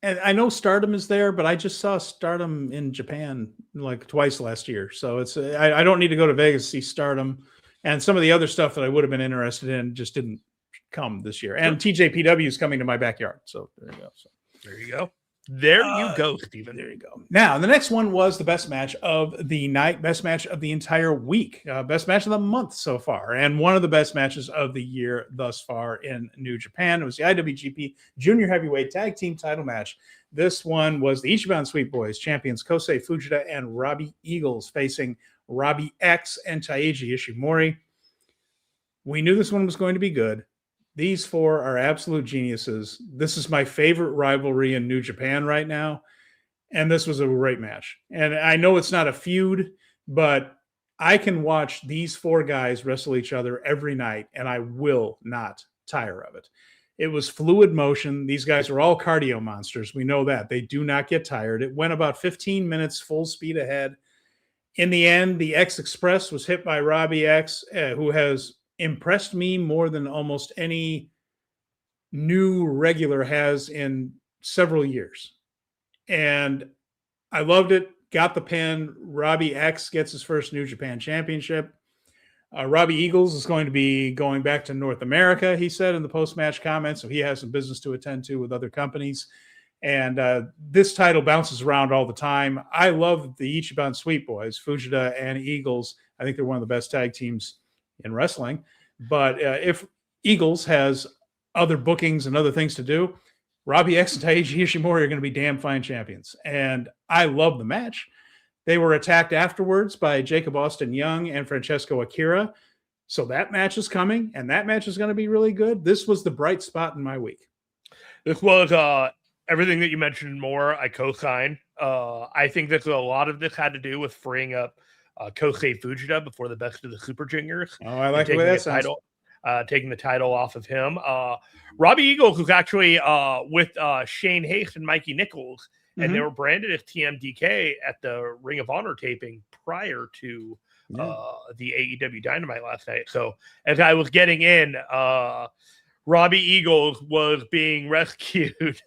Speaker 1: And I know Stardom is there, but I just saw Stardom in Japan twice last year. So it's I don't need to go to Vegas to see Stardom. And some of the other stuff that I would have been interested in just didn't come this year. And TJPW is coming to my backyard. So there you go.
Speaker 2: There you go. There you go, Stephen.
Speaker 1: There you go. Now, the next one was the best match of the night, best match of the entire week, best match of the month so far, and one of the best matches of the year thus far in New Japan. It was the IWGP Junior Heavyweight Tag Team title match. This one was the Ichiban Sweet Boys champions Kosei Fujita and Robbie Eagles facing Robbie X and Taiji Ishimori. We knew this one was going to be good. These four are absolute geniuses. This is my favorite rivalry in New Japan right now. And this was a great match. And I know it's not a feud, but I can watch these four guys wrestle each other every night, and I will not tire of it. It was fluid motion. These guys are all cardio monsters. We know that. They do not get tired. It went about 15 minutes full speed ahead. In the end, the X Express was hit by Robbie X, who has impressed me more than almost any new regular has in several years. And I loved it. Got the pin. Robbie X gets his first New Japan Championship. Robbie Eagles is going to be going back to North America, he said in the post-match comments. So he has some business to attend to with other companies. And this title bounces around all the time. I love the Ichiban Sweet Boys, Fujita and Eagles. I think they're one of the best tag teams in wrestling. But if Eagles has other bookings and other things to do, Robbie X and Taiji Ishimori are going to be damn fine champions. And I love the match. They were attacked afterwards by Jacob Austin Young and Francesco Akira. So that match is coming, and that match is going to be really good. This was the bright spot in my week.
Speaker 2: This was everything that you mentioned and more. I co-sign. I think that a lot of this had to do with freeing up Kosei Fujita before the Best of the Super Juniors.
Speaker 1: Oh, I like the way that sounds.
Speaker 2: Taking the title off of him. Robbie Eagles was actually with Shane Haste and Mikey Nichols, and they were branded as TMDK at the Ring of Honor taping prior to the AEW Dynamite last night. So as I was getting in, Robbie Eagles was being rescued.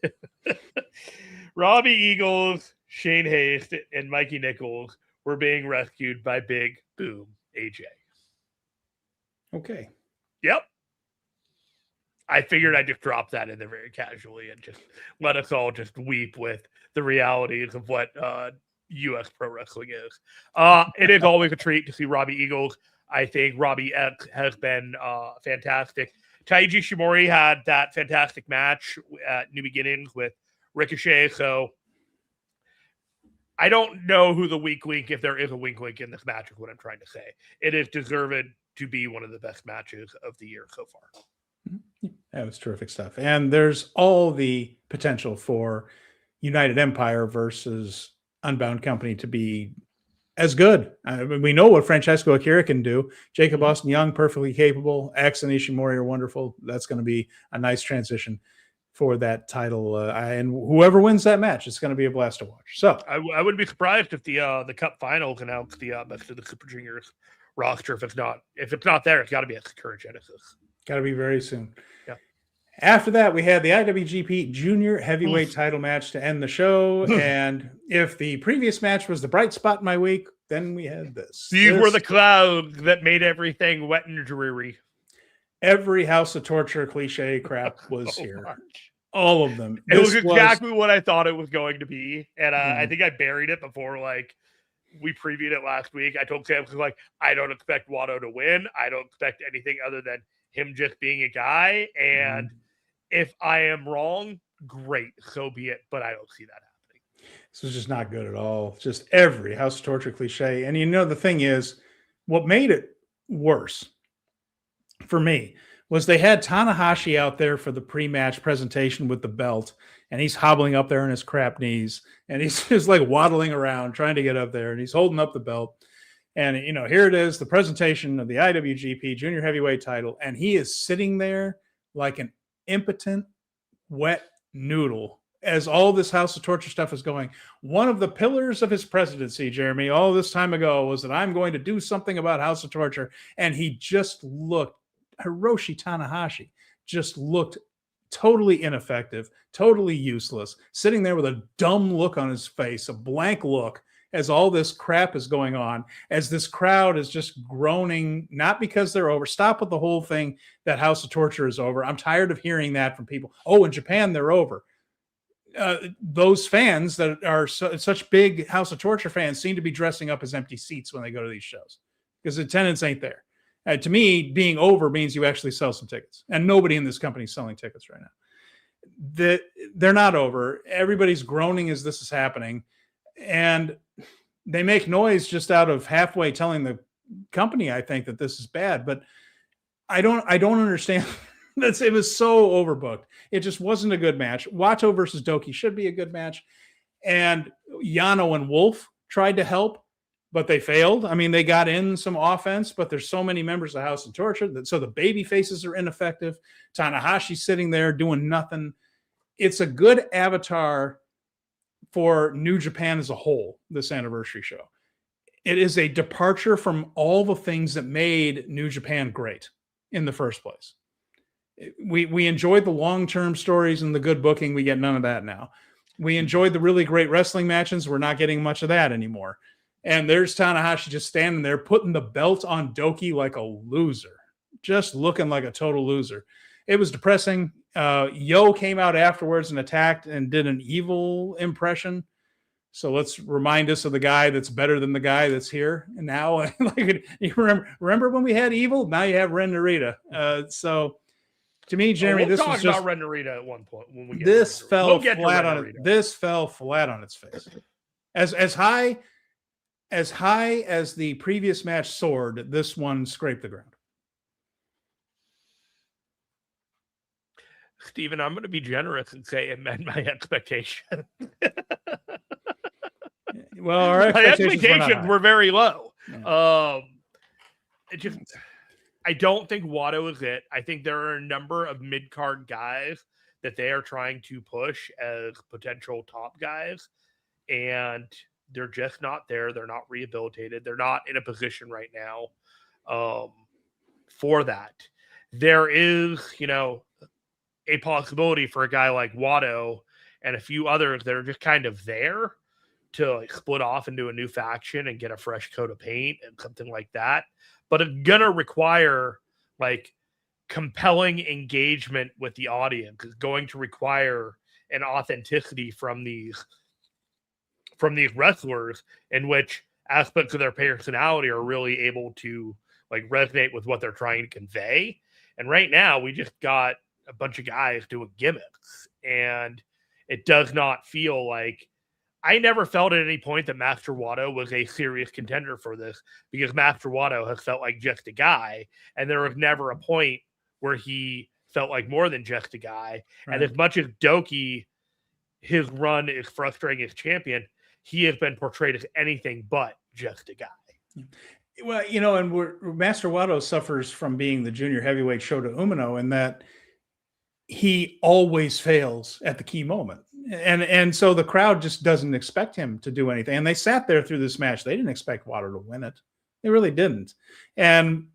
Speaker 2: Robbie Eagles, Shane Haste, and Mikey Nichols were being rescued by Big Boom AJ.
Speaker 1: Okay.
Speaker 2: Yep. I figured I'd just drop that in there very casually and just let us all just weep with the realities of what U.S. pro wrestling is. It is always a treat to see Robbie Eagles. I think Robbie X has been fantastic. Taiji Ishimori had that fantastic match at New Beginnings with Ricochet, so I don't know who the wink, if there is a wink in this match, is what I'm trying to say. It is deserved to be one of the best matches of the year so far.
Speaker 1: That was terrific stuff. And there's all the potential for United Empire versus Unbound Company to be as good. I mean, we know what Francesco Akira can do. Jacob Austin Young, perfectly capable. X and Ishimori are wonderful. That's going to be a nice transition for that title. And whoever wins that match, it's going to be a blast to watch. So
Speaker 2: I wouldn't be surprised if the Cup Finals announced the Best of the Super Juniors roster. If it's not there, it's got to be at Sakura Genesis.
Speaker 1: Got to be very soon.
Speaker 2: Yeah.
Speaker 1: After that, we had the IWGP Junior Heavyweight title match to end the show. And if the previous match was the bright spot in my week, then we had this.
Speaker 2: These were the clouds that made everything wet and dreary.
Speaker 1: Every House of Torture cliche crap was here.
Speaker 2: Much.
Speaker 1: All of them.
Speaker 2: It was exactly what I thought it was going to be. And I think I buried it before, like, we previewed it last week. I told Sam, like, I don't expect Watto to win. I don't expect anything other than him just being a guy. And if I am wrong, great, so be it. But I don't see that happening.
Speaker 1: This was just not good at all. Just every House of Torture cliche. And the thing is, what made it worse for me was they had Tanahashi out there for the pre-match presentation with the belt, and he's hobbling up there on his crap knees, and he's just like waddling around trying to get up there, and he's holding up the belt. And, here it is, the presentation of the IWGP Junior Heavyweight title, and he is sitting there like an impotent, wet noodle as all this House of Torture stuff is going. One of the pillars of his presidency, Jeremy, all this time ago, was that I'm going to do something about House of Torture, and he just looked, Hiroshi Tanahashi just looked totally ineffective, totally useless, sitting there with a dumb look on his face, a blank look, as all this crap is going on, as this crowd is just groaning, not because they're over. Stop with the whole thing that House of Torture is over. I'm tired of hearing that from people. Oh, in Japan, they're over. Those fans that are such big House of Torture fans seem to be dressing up as empty seats when they go to these shows because the attendance ain't there. To me, being over means you actually sell some tickets, and nobody in this company is selling tickets right now. They're not over. Everybody's groaning as this is happening, and they make noise just out of halfway telling the company, I think, that this is bad. But I don't understand. It was so overbooked. It just wasn't a good match. Watto versus Doki should be a good match, and Yano and Wolf tried to help, but they failed. I mean, they got in some offense, but there's so many members of House of Torture, so the baby faces are ineffective. Tanahashi's sitting there doing nothing. It's a good avatar for New Japan as a whole, this anniversary show. It is a departure from all the things that made New Japan great in the first place. We enjoyed the long-term stories and the good booking. We get none of that now. We enjoyed the really great wrestling matches. We're not getting much of that anymore. And there's Tanahashi just standing there, putting the belt on Doki like a loser, just looking like a total loser. It was depressing. Yo came out afterwards and attacked and did an evil impression. So let's remind us of the guy that's better than the guy that's here. And now, like, you remember when we had Evil? Now you have Ren Narita. So to me, Jeremy,
Speaker 2: we'll
Speaker 1: this was just
Speaker 2: about Ren Narita at one point when we get
Speaker 1: this
Speaker 2: to
Speaker 1: fell
Speaker 2: we'll get
Speaker 1: flat
Speaker 2: to
Speaker 1: on it. This fell flat on its face. As high as the previous match soared, this one scraped the ground.
Speaker 2: Steven, I'm going to be generous and say it met my expectation.
Speaker 1: Well, our expectations
Speaker 2: were very low.
Speaker 1: Yeah.
Speaker 2: I don't think Watto is it. I think there are a number of mid-card guys that they are trying to push as potential top guys, and they're just not there. They're not rehabilitated. They're not in a position right now for that. There is, a possibility for a guy like Watto and a few others that are just kind of there to like split off into a new faction and get a fresh coat of paint and something like that. But it's going to require like compelling engagement with the audience. It's going to require an authenticity from these wrestlers in which aspects of their personality are really able to like resonate with what they're trying to convey. And right now we just got a bunch of guys doing gimmicks, and it does not feel like, I never felt at any point that Master Watto was a serious contender for this, because Master Watto has felt like just a guy, and there was never a point where he felt like more than just a guy. Right. And as much as Doki, his run is frustrating as champion, he has been portrayed as anything but just a guy.
Speaker 1: Well, and Master Watto suffers from being the junior heavyweight Shota Umino, in that he always fails at the key moment. And so the crowd just doesn't expect him to do anything. And they sat there through this match. They didn't expect Watto to win it. They really didn't. And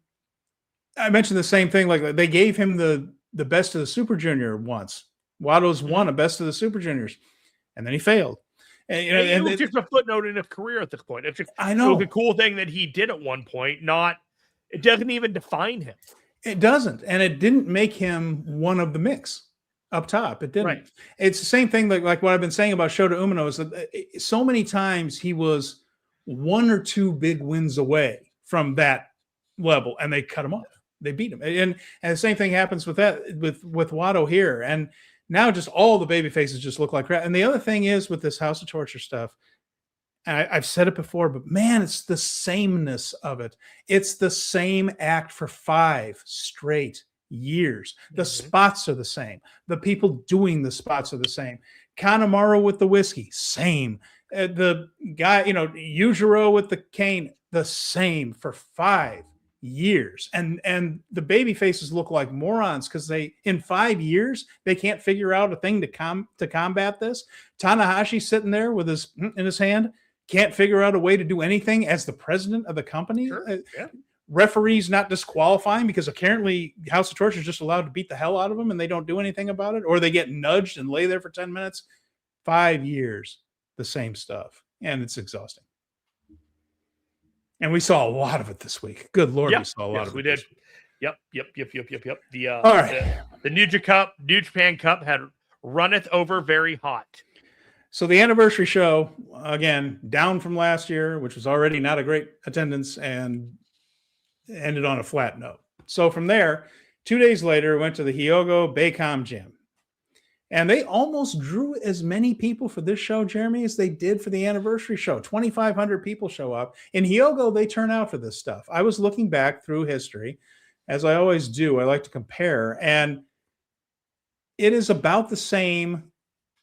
Speaker 1: I mentioned the same thing. Like, they gave him the best of the Super Junior once. Watto's won a best of the Super Juniors, and then he failed. And
Speaker 2: it was just a footnote in his career at this point. It's just,
Speaker 1: I know,
Speaker 2: it was a cool thing that he did at one point. It doesn't even define him.
Speaker 1: It doesn't. And it didn't make him one of the mix up top. It didn't.
Speaker 2: Right.
Speaker 1: It's the same thing like what I've been saying about Shota Umino is that so many times he was one or two big wins away from that level and they cut him off. They beat him. And the same thing happens with Watto here. And now just all the baby faces just look like crap. And the other thing is with this House of Torture stuff, and I've said it before, but man, it's the sameness of it. It's the same act for 5 straight years. The spots are the same. The people doing the spots are the same. Kanemaru with the whiskey, same. The guy, Yujiro with the cane, the same for 5 years. And the baby faces look like morons because in 5 years, they can't figure out a thing to combat this. Tanahashi sitting there with in his hand, can't figure out a way to do anything as the president of the company.
Speaker 2: Sure. Yeah.
Speaker 1: Referees not disqualifying because apparently House of Torture is just allowed to beat the hell out of them and they don't do anything about it, or they get nudged and lay there for 10 minutes. 5 years, the same stuff. And it's exhausting. And we saw a lot of it this week. Good Lord, we saw a lot of it.
Speaker 2: We did. Yep.
Speaker 1: All right.
Speaker 2: The New Japan Cup had runneth over very hot.
Speaker 1: So the anniversary show, again, down from last year, which was already not a great attendance, and ended on a flat note. So from there, 2 days later, went to the Hyogo Baycom Gym. And they almost drew as many people for this show, Jeremy, as they did for the anniversary show. 2,500 people show up. In Hyogo, they turn out for this stuff. I was looking back through history, as I always do. I like to compare. And it is about the same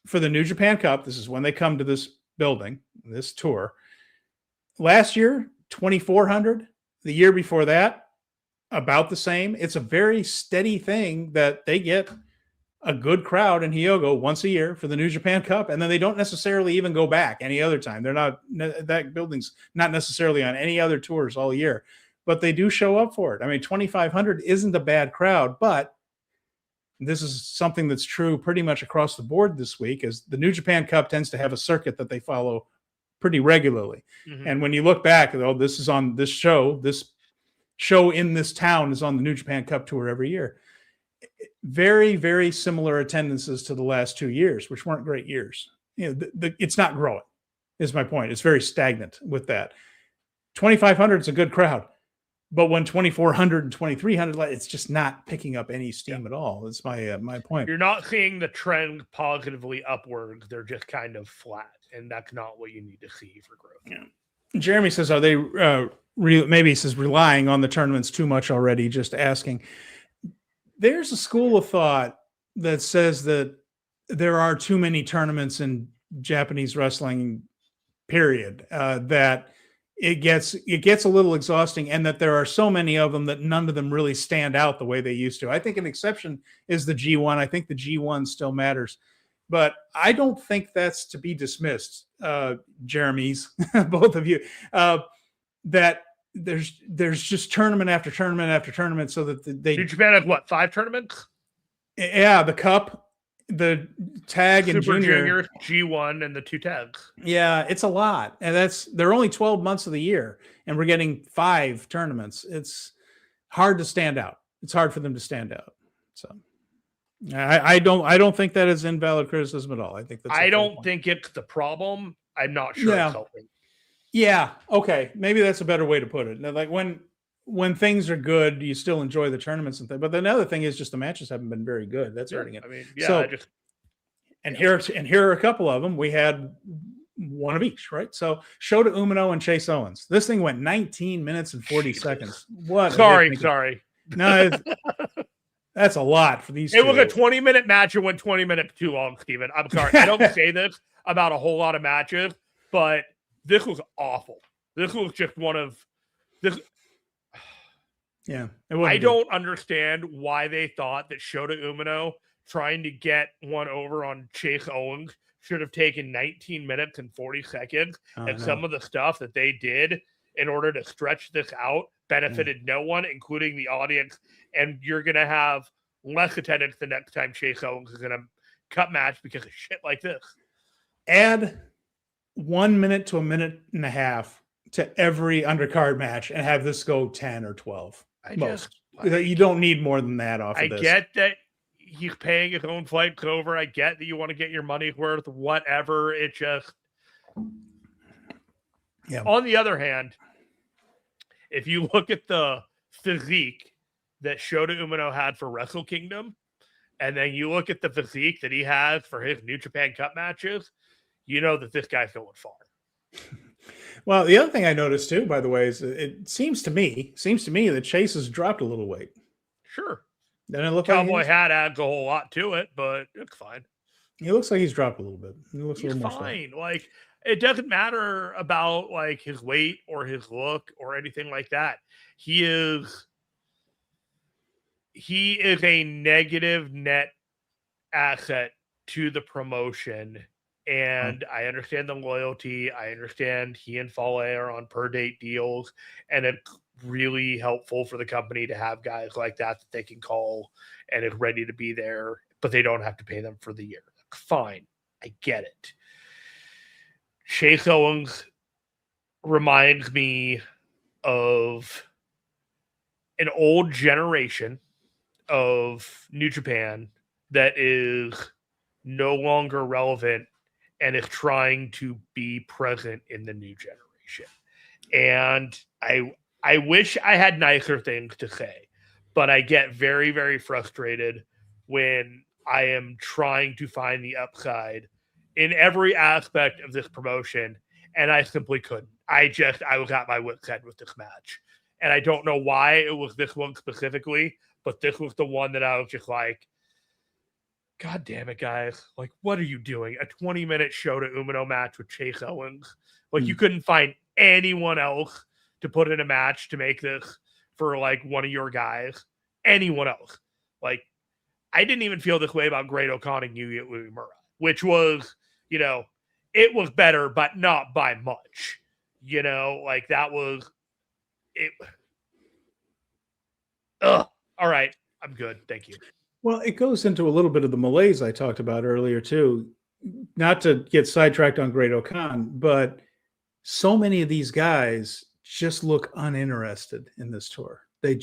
Speaker 1: for the New Japan Cup. This is when they come to this building, this tour. Last year, 2,400. The year before that, about the same. It's a very steady thing that they get a good crowd in Hyogo once a year for the New Japan Cup, and then they don't necessarily even go back any other time. They're not, that building's not necessarily on any other tours all year, but they do show up for it. I mean, 2,500 isn't a bad crowd, but this is something that's true pretty much across the board this week, is the New Japan Cup tends to have a circuit that they follow pretty regularly. Mm-hmm. And when you look back, this is on this show in this town is on the New Japan Cup tour every year. Very, very similar attendances to the last 2 years, which weren't great years. It's not growing, is my point. It's very stagnant with that. 2,500 is a good crowd, but when 2,400 and 2,300, it's just not picking up any steam at all. That's my point.
Speaker 2: You're not seeing the trend positively upward. They're just kind of flat, and that's not what you need to see for growth.
Speaker 1: Yeah. Jeremy says, are they maybe he says relying on the tournaments too much already? Just asking. There's a school of thought that says that there are too many tournaments in Japanese wrestling, period, that it gets a little exhausting, and that there are so many of them that none of them really stand out the way they used to. I think an exception is the G1. I think the G1 still matters, but I don't think that's to be dismissed, Jeremy's, both of you, that there's just tournament after tournament after tournament, so that
Speaker 2: New Japan has what, 5 tournaments?
Speaker 1: Yeah, the Cup, the tag, and
Speaker 2: Super
Speaker 1: junior,
Speaker 2: G1, and the 2 tags.
Speaker 1: Yeah, it's a lot, and they're only 12 months of the year, and we're getting 5 tournaments. It's hard to stand out. It's hard for them to stand out. So I don't think that is invalid criticism at all. I think that's.
Speaker 2: I don't think it's the problem. I'm not sure it's helping.
Speaker 1: Yeah. Okay. Maybe that's a better way to put it. Like when things are good, you still enjoy the tournaments and things. But the other thing is just the matches haven't been very good. That's hurting it.
Speaker 2: I mean, yeah.
Speaker 1: Here are a couple of them. We had one of each, right? So Shota Umino and Chase Owens. This thing went 19 minutes and 40 seconds. What?
Speaker 2: Sorry.
Speaker 1: No, that's a lot for these.
Speaker 2: It was a 20-minute match. It went 20 minutes too long, Steven. I'm sorry. I don't say this about a whole lot of matches, but this was awful. This was just one of this.
Speaker 1: Yeah.
Speaker 2: I don't understand why they thought that Shota Umino trying to get one over on Chase Owens should have taken 19 minutes and 40 seconds. Some of the stuff that they did in order to stretch this out benefited no one, including the audience. And you're going to have less attendance the next time Chase Owens is in a cup match because of shit like this.
Speaker 1: Add 1 minute to a minute and a half to every undercard match and have this go 10 or 12. You don't need more than that off of this.
Speaker 2: I get that he's paying his own flights over. I get that you want to get your money's worth, whatever. It just...
Speaker 1: Yeah.
Speaker 2: On the other hand, if you look at the physique that Shota Umino had for Wrestle Kingdom, and then you look at the physique that he has for his New Japan Cup matches, you know that this guy's going far.
Speaker 1: Well, the other thing I noticed too, by the way, is it seems to me that Chase has dropped a little weight.
Speaker 2: Sure.
Speaker 1: Doesn't it look
Speaker 2: Cowboy
Speaker 1: like
Speaker 2: hat adds a whole lot to it, but it's fine.
Speaker 1: He looks like he's dropped a little bit. He looks a little more
Speaker 2: fine. Like, it doesn't matter about like his weight or his look or anything like that. He is a negative net asset to the promotion. And I understand the loyalty. I understand he and Fale are on per date deals, and it's really helpful for the company to have guys like that they can call and is ready to be there, but they don't have to pay them for the year. Fine. I get it. Chase Owens reminds me of an old generation of New Japan that is no longer relevant and is trying to be present in the new generation. And I wish I had nicer things to say, but I get very, very frustrated when I am trying to find the upside in every aspect of this promotion, and I simply couldn't. I was at my wit's end with this match. And I don't know why it was this one specifically, but this was the one that I was just like, God damn it, guys. Like, what are you doing? A 20-minute Shota Umino match with Chase Owens. Like, you couldn't find anyone else to put in a match to make this for, like, one of your guys. Anyone else. Like, I didn't even feel this way about Great O'Connor and Yuya Uemura, which was, you know, it was better, but not by much. You know, like, that was it. Ugh. All right. I'm good. Thank you.
Speaker 1: Well, it goes into a little bit of the malaise I talked about earlier, too. Not to get sidetracked on Great O'Con, but so many of these guys just look uninterested in this tour. They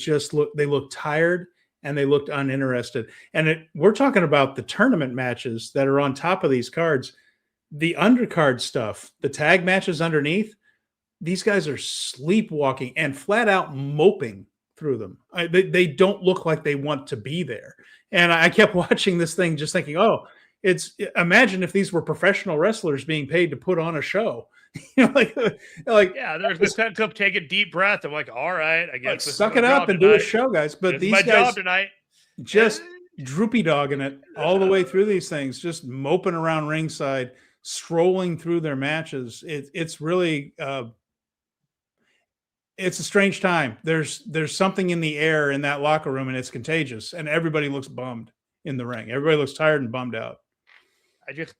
Speaker 1: look tired and they looked uninterested. And we're talking about the tournament matches that are on top of these cards, the undercard stuff, the tag matches underneath. These guys are sleepwalking and flat out moping through them. They don't look like they want to be there. And I kept watching this thing just thinking, imagine if these were professional wrestlers being paid to put on a show. You know, like
Speaker 2: yeah, there's this sense of take a deep breath. I'm like, all right, I guess
Speaker 1: suck it up and do a show, guys. But these
Speaker 2: my
Speaker 1: guys
Speaker 2: job tonight.
Speaker 1: Just droopy dogging it all the way through these things, just moping around ringside, strolling through their matches. It's really it's a strange time. There's something in the air in that locker room, and it's contagious. And everybody looks bummed in the ring. Everybody looks tired and bummed out.
Speaker 2: I just,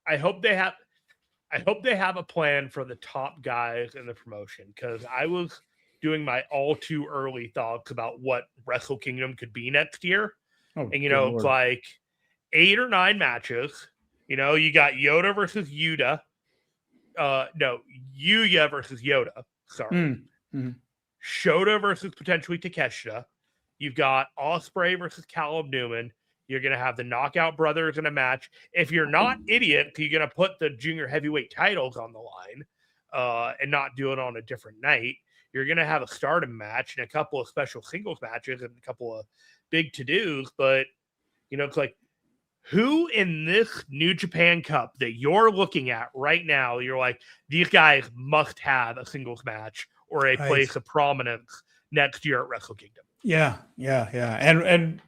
Speaker 2: I hope they have a plan for the top guys in the promotion, because I was doing my all too early thoughts about what Wrestle Kingdom could be next year. And, it's like 8 or 9 matches. You got Yoda versus Yuta. Yuya versus Yoda. Sorry. Shota versus potentially Takeshita. You've got Ospreay versus Callum Newman. You're going to have the Knockout Brothers in a match. If you're not idiot, you're going to put the junior heavyweight titles on the line and not do it on a different night. You're going to have a stardom match and a couple of special singles matches and a couple of big to-dos. But, it's like, who in this New Japan Cup that you're looking at right now, you're like, these guys must have a singles match or a place of prominence next year at Wrestle Kingdom?
Speaker 1: Yeah. And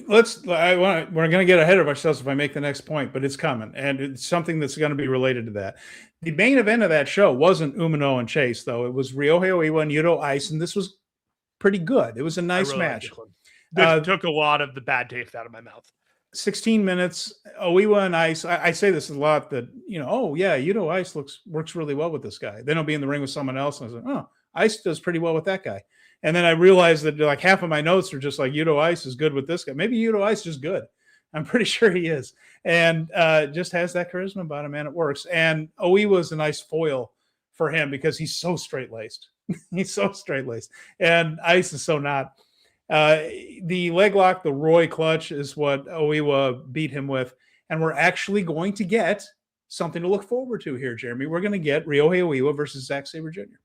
Speaker 1: we're going to get ahead of ourselves if I make the next point, but it's coming. And it's something that's going to be related to that. The main event of that show wasn't Umino and Chase, though. It was Ryohei Oiwa and Yuto Ice, and this was pretty good. It was a nice match.
Speaker 2: This took a lot of the bad taste out of my mouth.
Speaker 1: 16 minutes, Oiwa and Ice. I say this a lot that, Yuto Ice works really well with this guy. Then he'll be in the ring with someone else. And I was like, Ice does pretty well with that guy. And then I realized that like half of my notes are just like Yuto Ice is good with this guy. Maybe Yuto Ice is good. I'm pretty sure he is. And just has that charisma about him, and it works. And Oiwa is a nice foil for him because he's so straight-laced. He's so straight-laced. And Ice is so not. The leg lock, the Roy clutch is what Oiwa beat him with. And we're actually going to get something to look forward to here, Jeremy. We're going to get Ryohei Oiwa versus Zack Sabre Jr.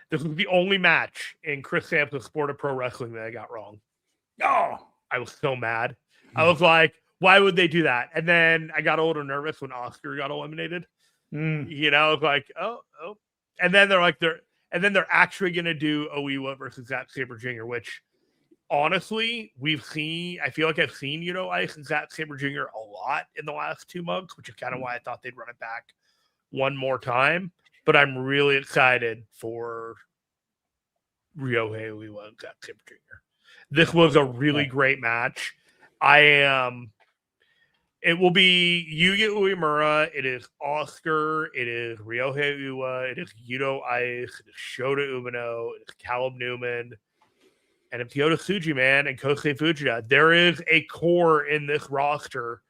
Speaker 2: This was the only match in Chris Sampson's Sport of Pro Wrestling that I got wrong.
Speaker 1: Oh,
Speaker 2: I was so mad. I was like, why would they do that? And then I got a little nervous when Oscar got eliminated. You know, I was like, oh. And then they're actually going to do Oiwa versus Zack Sabre Jr., which honestly, I feel like I've seen, Ice and Zack Sabre Jr. a lot in the last 2 months, which is kind of why I thought they'd run it back one more time. But I'm really excited for Ryohei Oiwa and Zack Sabre Jr. This was a really great match. It will be Yuya Uemura. It is Oscar. It is Ryohei Oiwa. It is Yuto Ice. It is Shota Umino. It is Callum Newman. And it's Yota Tsuji, man, and Kosei Fujita. There is a core in this roster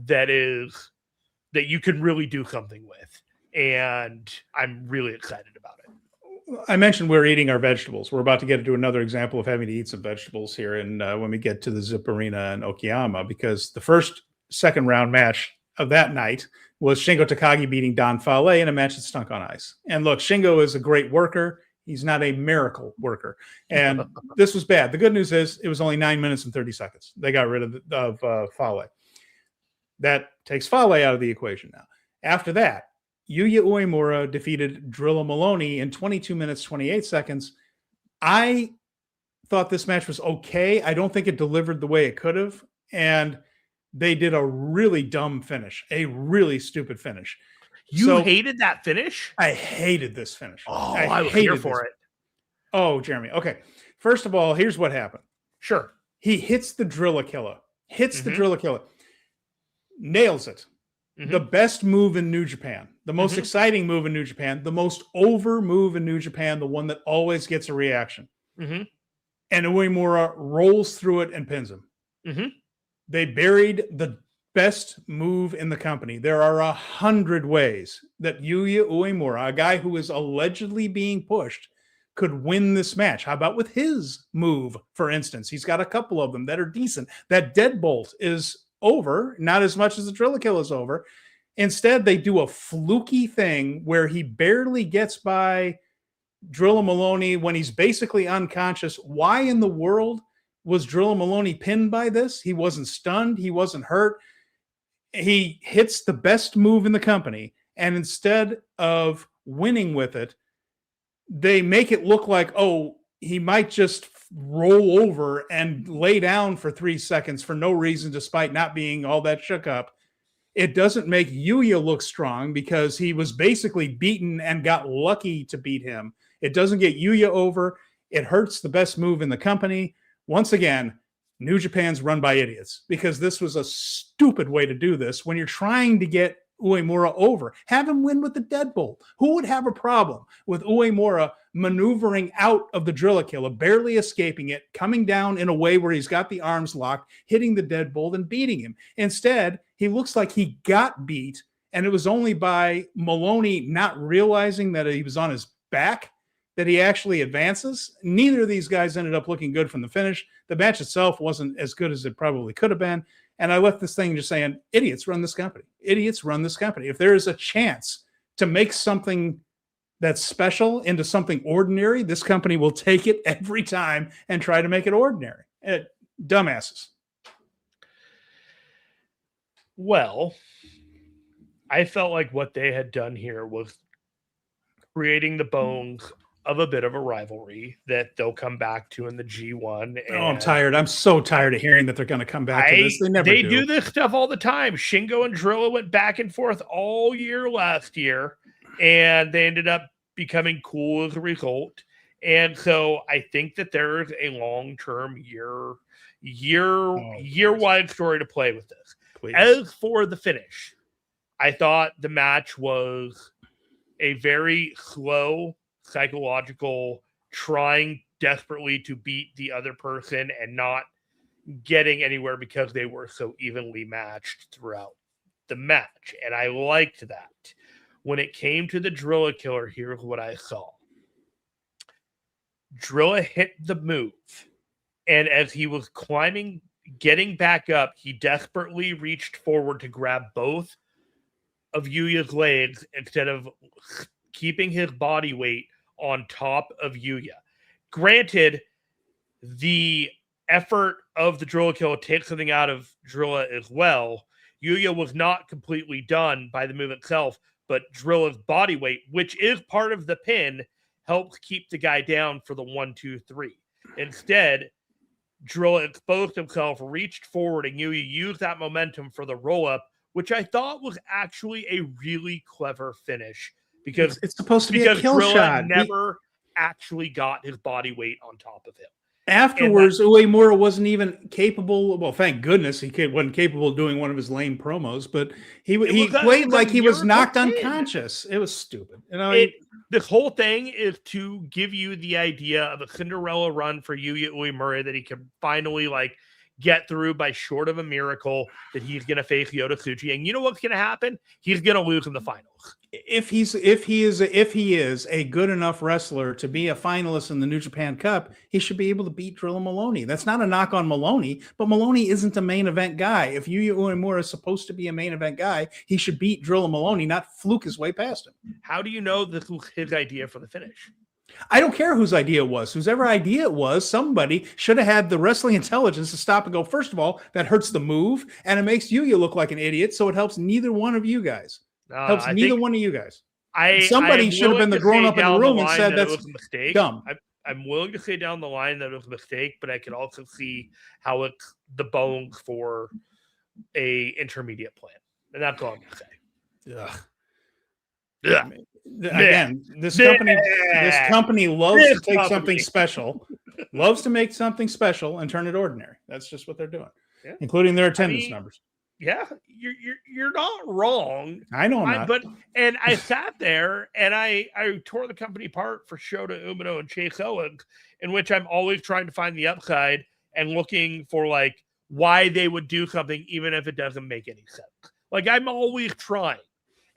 Speaker 2: that you can really do something with. And I'm really excited about it.
Speaker 1: I mentioned we're eating our vegetables. We're about to get into another example of having to eat some vegetables here. And when we get to the Zip Arena in Okayama, because the second round match of that night was Shingo Takagi beating Don Fale in a match that stunk on ice. And look, Shingo is a great worker. He's not a miracle worker. And this was bad. The good news is it was only 9 minutes and 30 seconds. They got rid of Fale. That takes Fale out of the equation now. After that, Yuya Uemura defeated Drilla Maloney in 22 minutes, 28 seconds. I thought this match was okay. I don't think it delivered the way it could have. And they did a really dumb finish, a really stupid finish.
Speaker 2: You hated that finish?
Speaker 1: I hated this finish.
Speaker 2: Oh, I was here for it.
Speaker 1: Oh, Jeremy. Okay. First of all, here's what happened.
Speaker 2: Sure.
Speaker 1: He hits the Drilla Killer. Nails it. The best move in New Japan, the most exciting move in New Japan, the most over move in New Japan, the one that always gets a reaction. And Uemura rolls through it and pins him. They buried the best move in the company. There are 100 ways that Yuya Uemura, a guy who is allegedly being pushed, could win this match. How about with his move, for instance? He's got a couple of them that are decent. That deadbolt is over, not as much as the Drilla Kill is over. Instead, they do a fluky thing where he barely gets by Drilla Maloney when he's basically unconscious. Why in the world was Drilla Maloney pinned by this? He wasn't stunned. He wasn't hurt. He hits the best move in the company, and instead of winning with it, they make it look like, oh, he might just roll over and lay down for 3 seconds for no reason, despite not being all that shook up. It doesn't make Yuya look strong because he was basically beaten and got lucky to beat him. It doesn't get Yuya over. It hurts the best move in the company. Once again, New Japan's run by idiots because this was a stupid way to do this when you're trying to get Uemura over. Have him win with the deadbolt. Who would have a problem with Uemura maneuvering out of the Drilla Killer, barely escaping it, coming down in a way where he's got the arms locked, hitting the deadbolt and beating him? Instead, he looks like he got beat, and it was only by Maloney not realizing that he was on his back that he actually advances. Neither of these guys ended up looking good from the finish. The match itself wasn't as good as it probably could have been. And I left this thing just saying, idiots run this company. Idiots run this company. If there is a chance to make something that's special into something ordinary, this company will take it every time and try to make it ordinary. Dumbasses.
Speaker 2: Well, I felt like what they had done here was creating the bones of a bit of a rivalry that they'll come back to in the G1.
Speaker 1: And I'm tired. I'm so tired of hearing that they're going to come back to this. They
Speaker 2: do this stuff all the time. Shingo and Drilla went back and forth all year last year, and they ended up becoming cool as a result. And so I think that there's a long-term year-wide story to play with this. Please. As for the finish, I thought the match was a very slow, psychological, trying desperately to beat the other person and not getting anywhere because they were so evenly matched throughout the match. And I liked that. When it came to the Drilla Killer, here's what I saw. Drilla hit the move, and as he was climbing, getting back up, he desperately reached forward to grab both of Yuya's legs instead of keeping his body weight on top of Yuya. Granted, the effort of the Drilla kill takes something out of Drilla as well. Yuya was not completely done by the move itself, but Drilla's body weight, which is part of the pin, helps keep the guy down for the 1, 2, 3. Instead, Drilla exposed himself, reached forward, and Yuya used that momentum for the roll-up, which I thought was actually a really clever finish because
Speaker 1: it's supposed to be a kill
Speaker 2: Drilla
Speaker 1: shot.
Speaker 2: Never actually got his body weight on top of him.
Speaker 1: Afterwards, Uemura wasn't even capable. Well, thank goodness he wasn't capable of doing one of his lame promos, but he played like he was knocked unconscious. It was stupid. You know,
Speaker 2: this whole thing is to give you the idea of a Cinderella run for Yuya Uemura that he can finally get through by short of a miracle, that he's going to face Yota Tsuchi. And you know what's going to happen? He's going to lose in the finals.
Speaker 1: If he is a good enough wrestler to be a finalist in the New Japan Cup, he should be able to beat Drilla Maloney. That's not a knock on Maloney, but Maloney isn't a main event guy. If Yuya Uemura is supposed to be a main event guy, he should beat Drilla Maloney, not fluke his way past him.
Speaker 2: How do you know this was his idea for the finish?
Speaker 1: I don't care whose idea it was. Whosever idea it was, somebody should have had the wrestling intelligence to stop and go, first of all, that hurts the move, and it makes Yuya look like an idiot, so it helps neither one of you guys. Helps neither one of you guys. Somebody should have been the grown-up in the room and said that's
Speaker 2: a mistake.
Speaker 1: Dumb.
Speaker 2: I'm willing to say down the line that it was a mistake, but I could also see how it's the bones for a intermediate plan. And that's all I'm going to say.
Speaker 1: Ugh.
Speaker 2: Yeah.
Speaker 1: Again, this company loves to take something special, loves to make something special and turn it ordinary. That's just what they're doing, including their attendance numbers.
Speaker 2: Yeah, you're not wrong.
Speaker 1: I know I'm not.
Speaker 2: But I sat there and I tore the company apart for Shota Umino and Chase Owens, in which I'm always trying to find the upside and looking for why they would do something even if it doesn't make any sense. I'm always trying.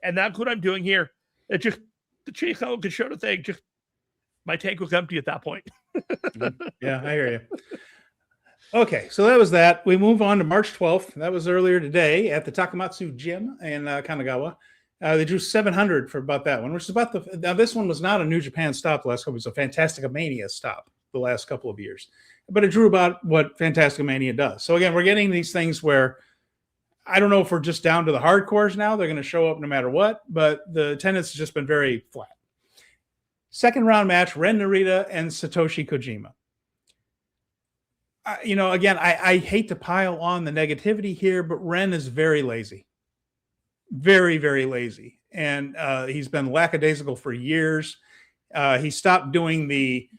Speaker 2: And that's what I'm doing here. It just, the Chase Owens and Shota thing, just my tank was empty at that point.
Speaker 1: Yeah, I hear you. Okay, so that was that. We move on to March 12th. That was earlier today at the Takamatsu Gym in Kanagawa. They drew 700 for about that one, which is about now this one was not a New Japan stop the last couple. It was a Fantasticamania stop the last couple of years. But it drew about what Fantasticamania does. So again, we're getting these things where I don't know if we're just down to the hardcores now. They're going to show up no matter what, but the attendance has just been very flat. Second round match, Ren Narita and Satoshi Kojima. Again, I hate to pile on the negativity here, but Ren is very lazy. Very, very lazy. And he's been lackadaisical for years. He stopped doing the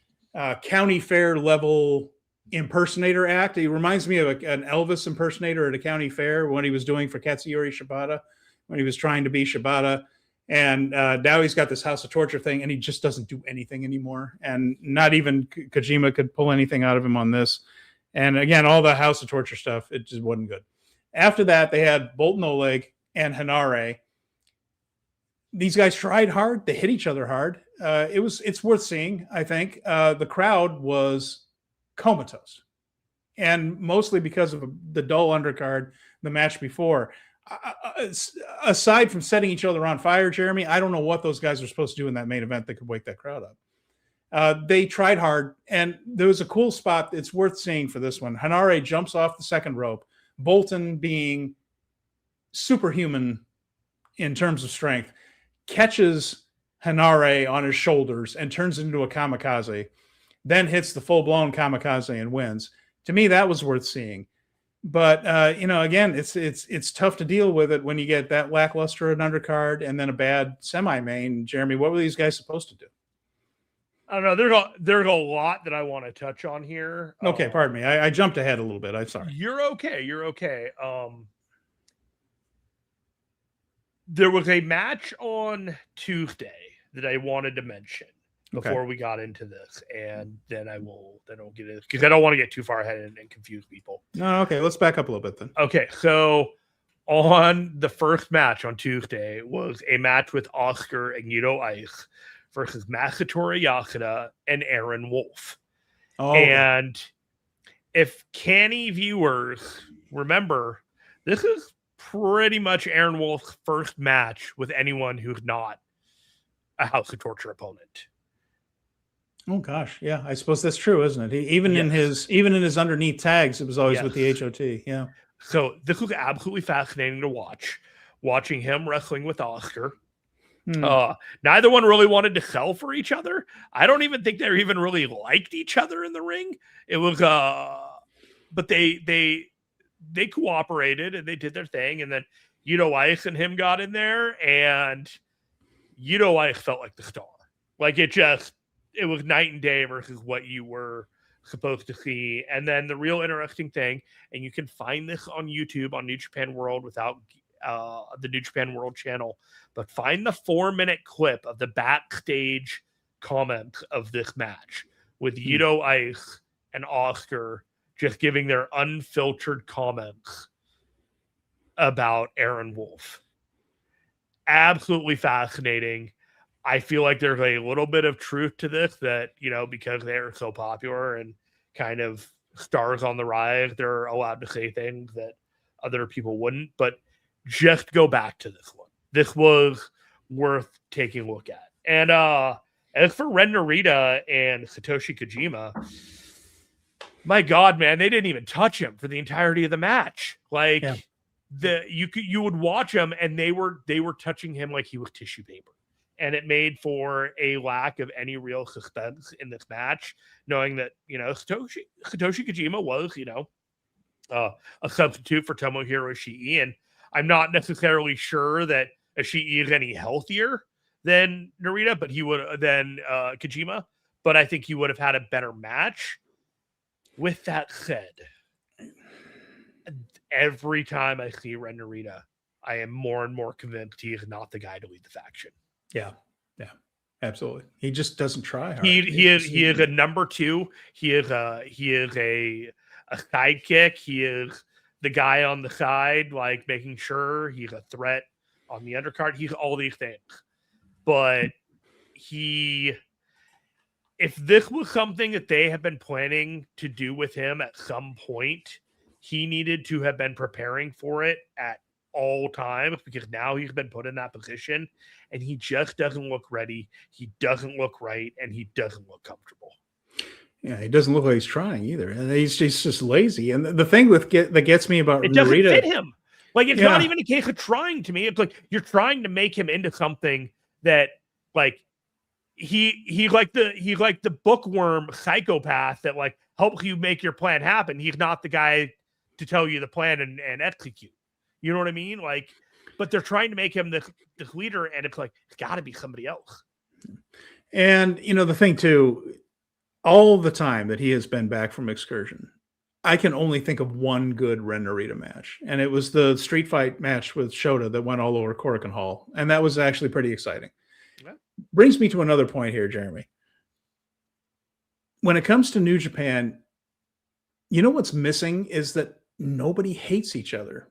Speaker 1: county fair level impersonator act. He reminds me of an Elvis impersonator at a county fair when he was doing for Katsuyori Shibata, when he was trying to be Shibata. And now he's got this House of Torture thing, and he just doesn't do anything anymore. And not even Kojima could pull anything out of him on this. And again, all the House of Torture stuff, it just wasn't good. After that, they had Bolton Oleg and Hanare. These guys tried hard. They hit each other hard. It's worth seeing, I think. The crowd was comatose, and mostly because of the dull undercard the match before. Aside from setting each other on fire, Jeremy, I don't know what those guys are supposed to do in that main event that could wake that crowd up. They tried hard, and there was a cool spot. It's worth seeing for this one. Hanare jumps off the second rope. Bolton, being superhuman in terms of strength, catches Hanare on his shoulders and turns into a kamikaze, then hits the full-blown kamikaze and wins. To me, that was worth seeing. But, again, it's tough to deal with it when you get that lackluster an undercard and then a bad semi-main. Jeremy, what were these guys supposed to do?
Speaker 2: I don't know. There's a lot that I want to touch on here.
Speaker 1: Okay, pardon me. I jumped ahead a little bit. I'm sorry.
Speaker 2: You're okay. There was a match on Tuesday that I wanted to mention before we got into this, and then I'll get it because I don't want to get too far ahead and confuse people.
Speaker 1: No, okay. Let's back up a little bit then.
Speaker 2: Okay, so on the first match on Tuesday was a match with Oscar and Yuto Ice versus Masatoru Okada and Aaron Wolf.
Speaker 1: Oh,
Speaker 2: and if canny viewers remember, this is pretty much Aaron Wolf's first match with anyone who's not a House of Torture opponent.
Speaker 1: oh gosh, yeah, I suppose that's true, isn't it? Even in
Speaker 2: Yes.
Speaker 1: his underneath tags, it was always with the
Speaker 2: Yes.
Speaker 1: HOT. Yeah.
Speaker 2: So this was absolutely fascinating to watch. Watching him wrestling with Oscar. Neither one really wanted to sell for each other. I don't even think they even really liked each other in the ring. It was but they cooperated and they did their thing, and then Ice and him got in there, and Ice felt like the star. Like it was night and day versus what you were supposed to see. And then the real interesting thing, and you can find this on YouTube on New Japan World without the New Japan World channel, but find the 4-minute clip of the backstage comment of this match with Ice and Oscar just giving their unfiltered comments about Aaron Wolf. Absolutely fascinating. I feel like there's a little bit of truth to this that, because they're so popular and kind of stars on the rise, they're allowed to say things that other people wouldn't. But just go back to this one. This was worth taking a look at. And as for Ren Narita and Satoshi Kojima, my God, man, they didn't even touch him for the entirety of the match. Like you would watch him and they were touching him like he was tissue paper. And it made for a lack of any real suspense in this match, knowing that, Satoshi Kojima was, a substitute for Tomohiro Ishii. And I'm not necessarily sure that Ishii is any healthier than Narita, but Kojima. But I think he would have had a better match. With that said, every time I see Ren Narita, I am more and more convinced he is not the guy to lead the faction.
Speaker 1: Yeah, absolutely. He just doesn't try hard.
Speaker 2: He is a number 2. He is a sidekick. He is the guy on the side, like making sure he's a threat on the undercard. He's all these things. But if this was something that they have been planning to do with him at some point, he needed to have been preparing for it at all times, because now he's been put in that position and he just doesn't look ready. He doesn't look right, and he doesn't look comfortable.
Speaker 1: Yeah, he doesn't look like he's trying either, and he's just lazy. And the thing that gets me about
Speaker 2: it doesn't
Speaker 1: Narita,
Speaker 2: fit him. Like it's not even a case of trying to me. It's like you're trying to make him into something that, like, he's like the bookworm psychopath that like helps you make your plan happen. He's not the guy to tell you the plan and execute. You know what I mean? Like, but they're trying to make him this leader, and it's like, it's got to be somebody else.
Speaker 1: And, the thing too, all the time that he has been back from excursion, I can only think of one good Ren Narita match. And it was the street fight match with Shota that went all over Korakuen Hall. And that was actually pretty exciting. Yeah. Brings me to another point here, Jeremy. When it comes to New Japan, what's missing is that nobody hates each other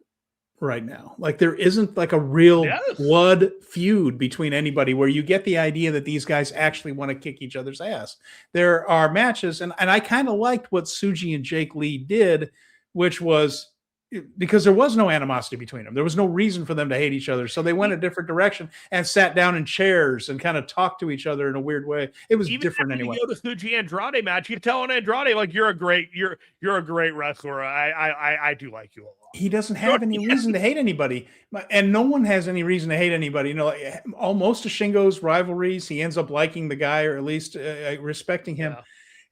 Speaker 1: right now. Like there isn't like a real blood feud between anybody where you get the idea that these guys actually want to kick each other's ass. There are matches, and I kind of liked what Tsuji and Jake Lee did, which was because there was no animosity between them. There was no reason for them to hate each other. So they went a different direction and sat down in chairs and kind of talked to each other in a weird way. It was different anyway.
Speaker 2: You go to Tsuji Andrade match, you tell Andrade like you're a great wrestler. I do like you a lot.
Speaker 1: He doesn't have any reason to hate anybody, and no one has any reason to hate anybody. Most of Shingo's rivalries, he ends up liking the guy, or at least respecting him. Yeah.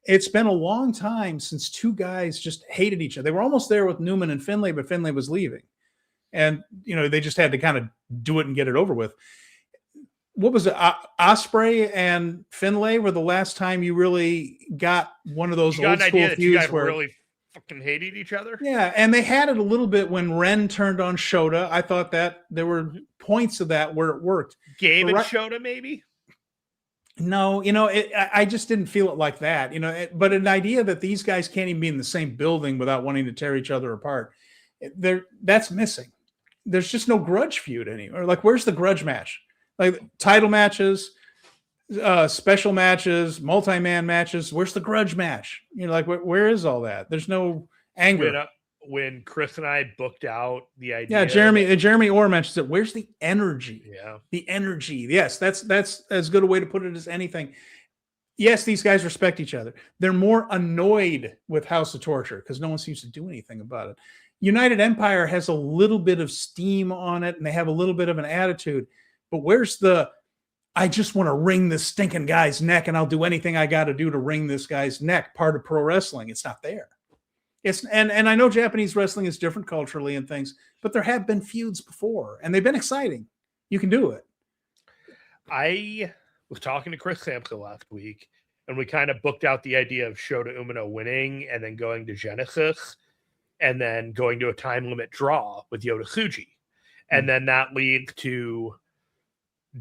Speaker 1: It's been a long time since two guys just hated each other. They were almost there with Newman and Finlay, but Finlay was leaving, and they just had to kind of do it and get it over with. What was it? Ospreay and Finlay were the last time you really got one of those old school feuds where
Speaker 2: really fucking hated each other.
Speaker 1: Yeah, and they had it a little bit when Ren turned on Shota. I thought that there were points of that where it worked.
Speaker 2: Gabe and Shota, maybe?
Speaker 1: No, I just didn't feel it like that. But an idea that these guys can't even be in the same building without wanting to tear each other apart, that's missing. There's just no grudge feud anymore. Like, where's the grudge match? Like title matches, special matches, multi-man matches. Where's the grudge match? You're like, where is all that? There's no anger.
Speaker 2: When Chris and I booked out the idea.
Speaker 1: Yeah, Jeremy Orr mentions it. Where's the energy?
Speaker 2: Yeah.
Speaker 1: The energy. Yes, that's as good a way to put it as anything. Yes, these guys respect each other. They're more annoyed with House of Torture because no one seems to do anything about it. United Empire has a little bit of steam on it, and they have a little bit of an attitude. But where's the, I just want to wring this stinking guy's neck, and I'll do anything I got to do to wring this guy's neck, part of pro wrestling? It's not there. And I know Japanese wrestling is different culturally and things, but there have been feuds before, and they've been exciting. You can do it.
Speaker 2: I was talking to Chris Sampson last week, and we kind of booked out the idea of Shota Umino winning and then going to Genesis and then going to a time limit draw with Yota Tsuji. And then that leads to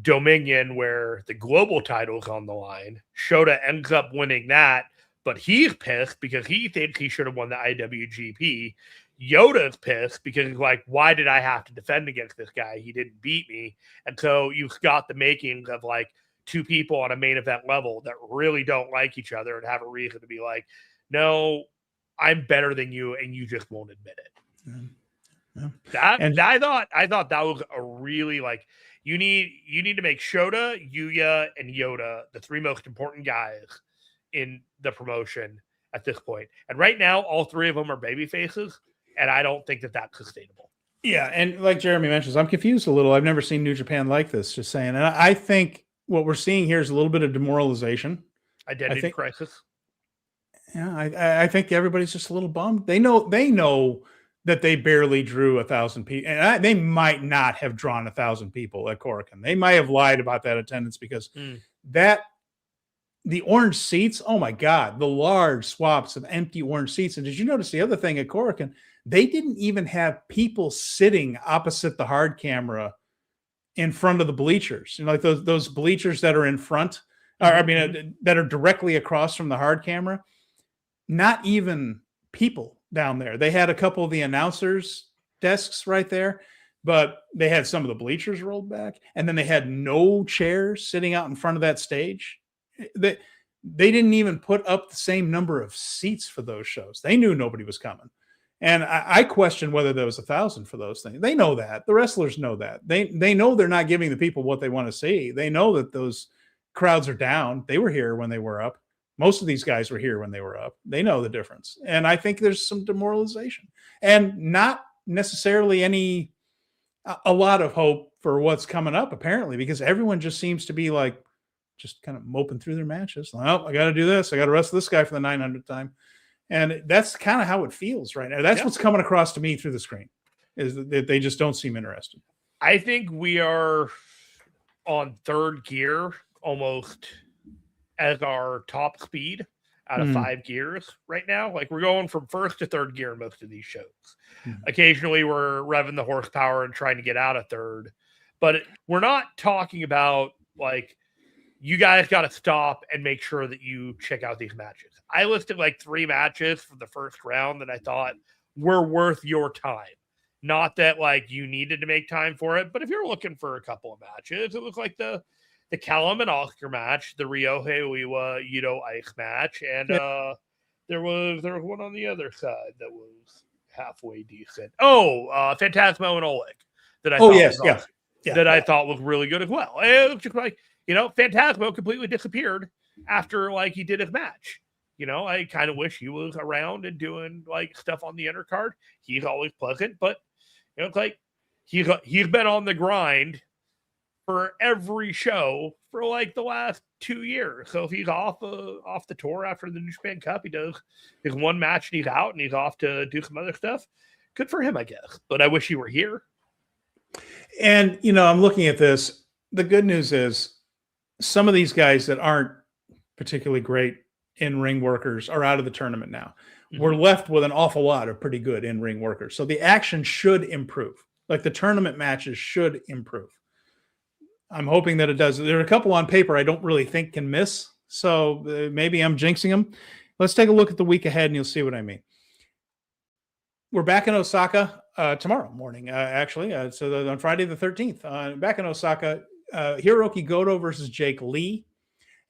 Speaker 2: Dominion, where the global title is on the line. Shota ends up winning that, but he's pissed because he thinks he should have won the IWGP. Yoda's pissed because he's like, why did I have to defend against this guy? He didn't beat me. And so you've got the makings of like two people on a main event level that really don't like each other and have a reason to be like, no, I'm better than you, and you just won't admit it. I thought that was a really like, you need to make Shota, Yuya, and Yoda the three most important guys in the promotion at this point. And right now, all three of them are baby faces, and I don't think that that's sustainable.
Speaker 1: Yeah, and like Jeremy mentions, I'm confused a little. I've never seen New Japan like this, just saying. And I think what we're seeing here is a little bit of demoralization.
Speaker 2: Identity crisis.
Speaker 1: Yeah, I think everybody's just a little bummed. They know that they barely drew 1,000 people, and they might not have drawn 1,000 people at Korakuen. They might have lied about that attendance because the orange seats. Oh my God, the large swaths of empty orange seats. And did you notice the other thing at Korakuen? They didn't even have people sitting opposite the hard camera in front of the bleachers. You know, like those bleachers that are in front, that are directly across from the hard camera. Not even people down there. They had a couple of the announcers' desks right there, but they had some of the bleachers rolled back, and then they had no chairs sitting out in front of that stage. They didn't even put up the same number of seats for those shows. They knew nobody was coming. And I question whether there was 1,000 for those things. They know that. The wrestlers know that. They know they're not giving the people what they want to see. They know that those crowds are down. They were here when they were up. Most of these guys were here when they were up. They know the difference. And I think there's some demoralization and not necessarily a lot of hope for what's coming up, apparently, because everyone just seems to be like, just kind of moping through their matches. Well, I got to do this. I got to wrestle this guy for the 900th time. And that's kind of how it feels right now. That's what's coming across to me through the screen, is that they just don't seem interested.
Speaker 2: I think we are on third gear almost as our top speed out of 5 gears right now. Like, we're going from first to third gear in most of these shows. Occasionally we're revving the horsepower and trying to get out of third, but we're not talking about like, you guys got to stop and make sure that you check out these matches. I listed like 3 matches from the first round that I thought were worth your time. Not that like you needed to make time for it, but if you're looking for a couple of matches, it was like the Callum and Oscar match, the Ryohei Uiwa Yudo Ice match, and there was one on the other side that was halfway decent. Phantasmo and Oleg that I thought that I thought was really good as well. It was just like, Phantasmo completely disappeared after like he did his match. I kind of wish he was around and doing like stuff on the undercard. He's always pleasant, but it's like he's been on the grind for every show for like the last 2 years. So if he's off the tour after the New Japan Cup, he does his one match and he's out and he's off to do some other stuff. Good for him, I guess. But I wish he were here.
Speaker 1: And, I'm looking at this. The good news is some of these guys that aren't particularly great in-ring workers are out of the tournament now. We're left with an awful lot of pretty good in-ring workers. So the action should improve. Like the tournament matches should improve. I'm hoping that it does. There are a couple on paper I don't really think can miss. So maybe I'm jinxing them. Let's take a look at the week ahead and you'll see what I mean. We're back in Osaka tomorrow morning, actually. So on Friday the 13th, back in Osaka, Hiroki Goto versus Jake Lee.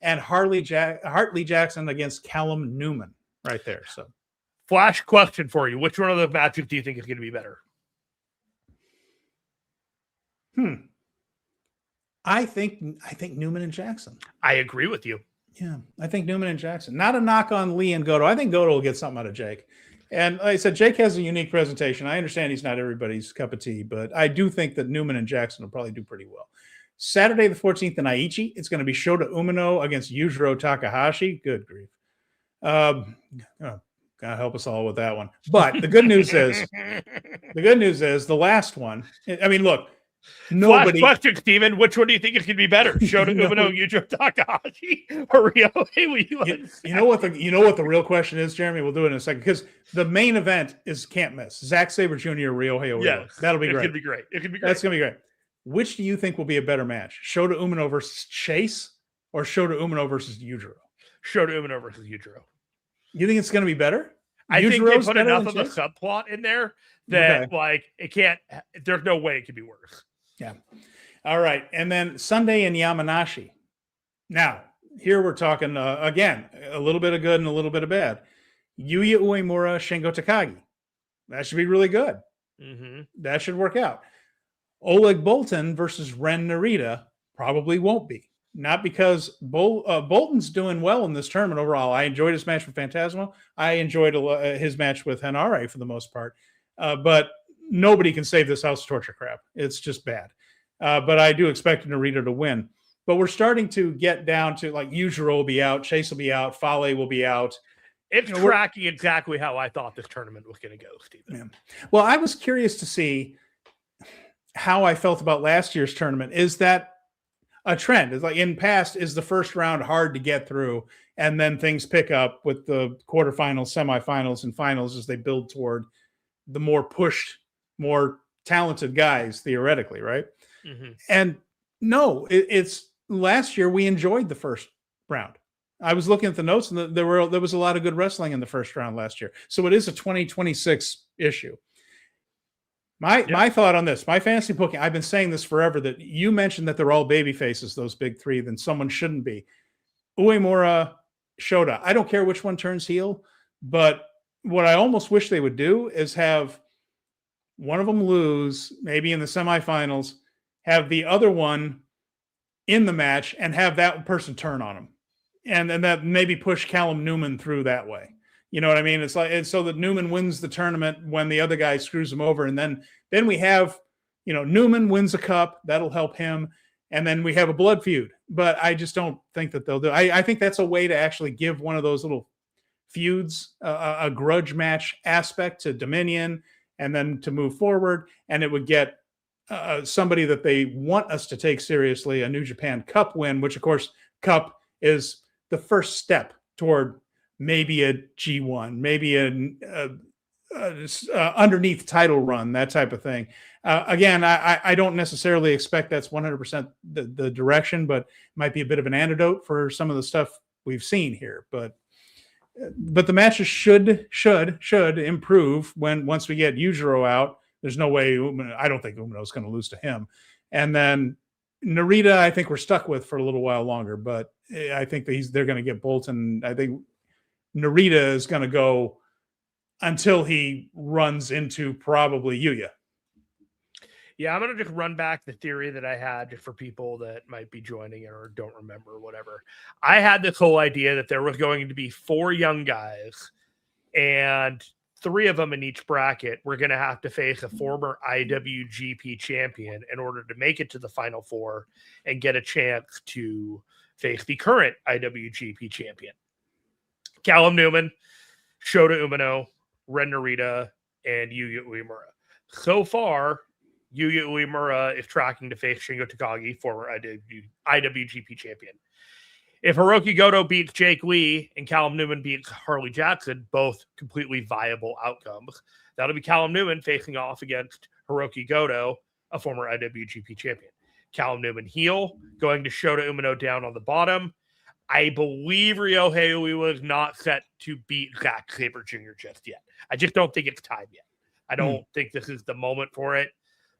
Speaker 1: and Hartley Jackson against Callum Newman right there. So,
Speaker 2: flash question for you: which one of the matches do you think is going to be better?
Speaker 1: I think Newman and Jackson.
Speaker 2: I agree with you.
Speaker 1: Yeah, I think Newman and Jackson. Not a knock on Lee and Goto. I think Goto will get something out of Jake. And like I said, Jake has a unique presentation. I understand he's not everybody's cup of tea, but I do think that Newman and Jackson will probably do pretty well. Saturday the 14th in Aichi, it's going to be Shota Umino against Yujiro Takahashi. Good grief. God help us all with that one. But the good news is the last one. I mean, look, nobody.
Speaker 2: Last question, Steven. Which one do you think is going to be better? Shota Umino, Yujiro Takahashi, or Ryohei?
Speaker 1: You know what the real question is, Jeremy? We'll do it in a second because the main event is can't miss. Zack Sabre Jr. Ryohei.
Speaker 2: Yeah,
Speaker 1: that'll be great.
Speaker 2: It's going to be great. It could be great.
Speaker 1: That's going to be great. Which do you think will be a better match? Shota Umino versus Chase or Shota Umino versus Yujiro?
Speaker 2: Shota Umino versus Yujiro.
Speaker 1: You think it's going to be better?
Speaker 2: I think they put enough of a subplot in there that like it can't. There's no way it could be worse.
Speaker 1: Yeah. All right, and then Sunday in Yamanashi. Now here we're talking again a little bit of good and a little bit of bad. Yuya Uemura, Shingo Takagi. That should be really good.
Speaker 2: Mm-hmm.
Speaker 1: That should work out. Oleg Boltin versus Ren Narita probably won't be. Not because Bolton's doing well in this tournament overall. I enjoyed his match with Phantasmo. I enjoyed his match with Henare for the most part. But nobody can save this house torture crap. It's just bad. But I do expect Narita to win. But we're starting to get down to like Yujiro will be out, Chase will be out, Fale will be out.
Speaker 2: It's tracking exactly how I thought this tournament was going to go, Steven.
Speaker 1: Yeah. Well, I was curious to see how I felt about last year's tournament. Is that a trend? Is like in past, is the first round hard to get through, and then things pick up with the quarterfinals, semifinals, and finals as they build toward the more pushed, more talented guys, theoretically, right?
Speaker 2: Mm-hmm.
Speaker 1: And no, it's last year we enjoyed the first round. I was looking at the notes, and there was a lot of good wrestling in the first round last year. So it is a 2026 issue. My thought on this, my fantasy booking, I've been saying this forever, that you mentioned that they're all baby faces, those big three, then someone shouldn't be. Uemura, Shota. I don't care which one turns heel, but what I almost wish they would do is have one of them lose, maybe in the semifinals, have the other one in the match, and have that person turn on him. And then that maybe push Callum Newman through that way. You know what I mean? It's like, it's so that Newman wins the tournament when the other guy screws him over. And then we have, Newman wins a cup. That'll help him. And then we have a blood feud. But I just don't think that they'll do. I think that's a way to actually give one of those little feuds a grudge match aspect to Dominion, and then to move forward. And it would get somebody that they want us to take seriously, a New Japan Cup win, which of course Cup is the first step toward maybe a G1, maybe an underneath title run, that type of thing. Again, I don't necessarily expect that's 100% the direction, but it might be a bit of an antidote for some of the stuff we've seen here. But the matches should improve once we get Yujiro out. There's no way. I don't think Umino's going to lose to him. And then Narita, I think we're stuck with for a little while longer, but I think they're going to get Bolton. I think Narita is going to go until he runs into probably Yuya.
Speaker 2: Yeah, I'm going to just run back the theory that I had for people that might be joining or don't remember or whatever. I had this whole idea that there was going to be 4 young guys, and 3 of them in each bracket were going to have to face a former IWGP champion in order to make it to the Final 4 and get a chance to face the current IWGP champion. Callum Newman, Shota Umino, Ren Narita, and Yuya Uemura. So far, Yuya Uemura is tracking to face Shingo Takagi, former IWGP champion. If Hiroki Goto beats Jake Lee and Callum Newman beats Harley Jackson, both completely viable outcomes, that'll be Callum Newman facing off against Hiroki Goto, a former IWGP champion. Callum Newman heel, going to Shota Umino down on the bottom. I believe Ryohei Uemura is not set to beat Zack Sabre Jr. just yet. I just don't think it's time yet. I don't think this is the moment for it.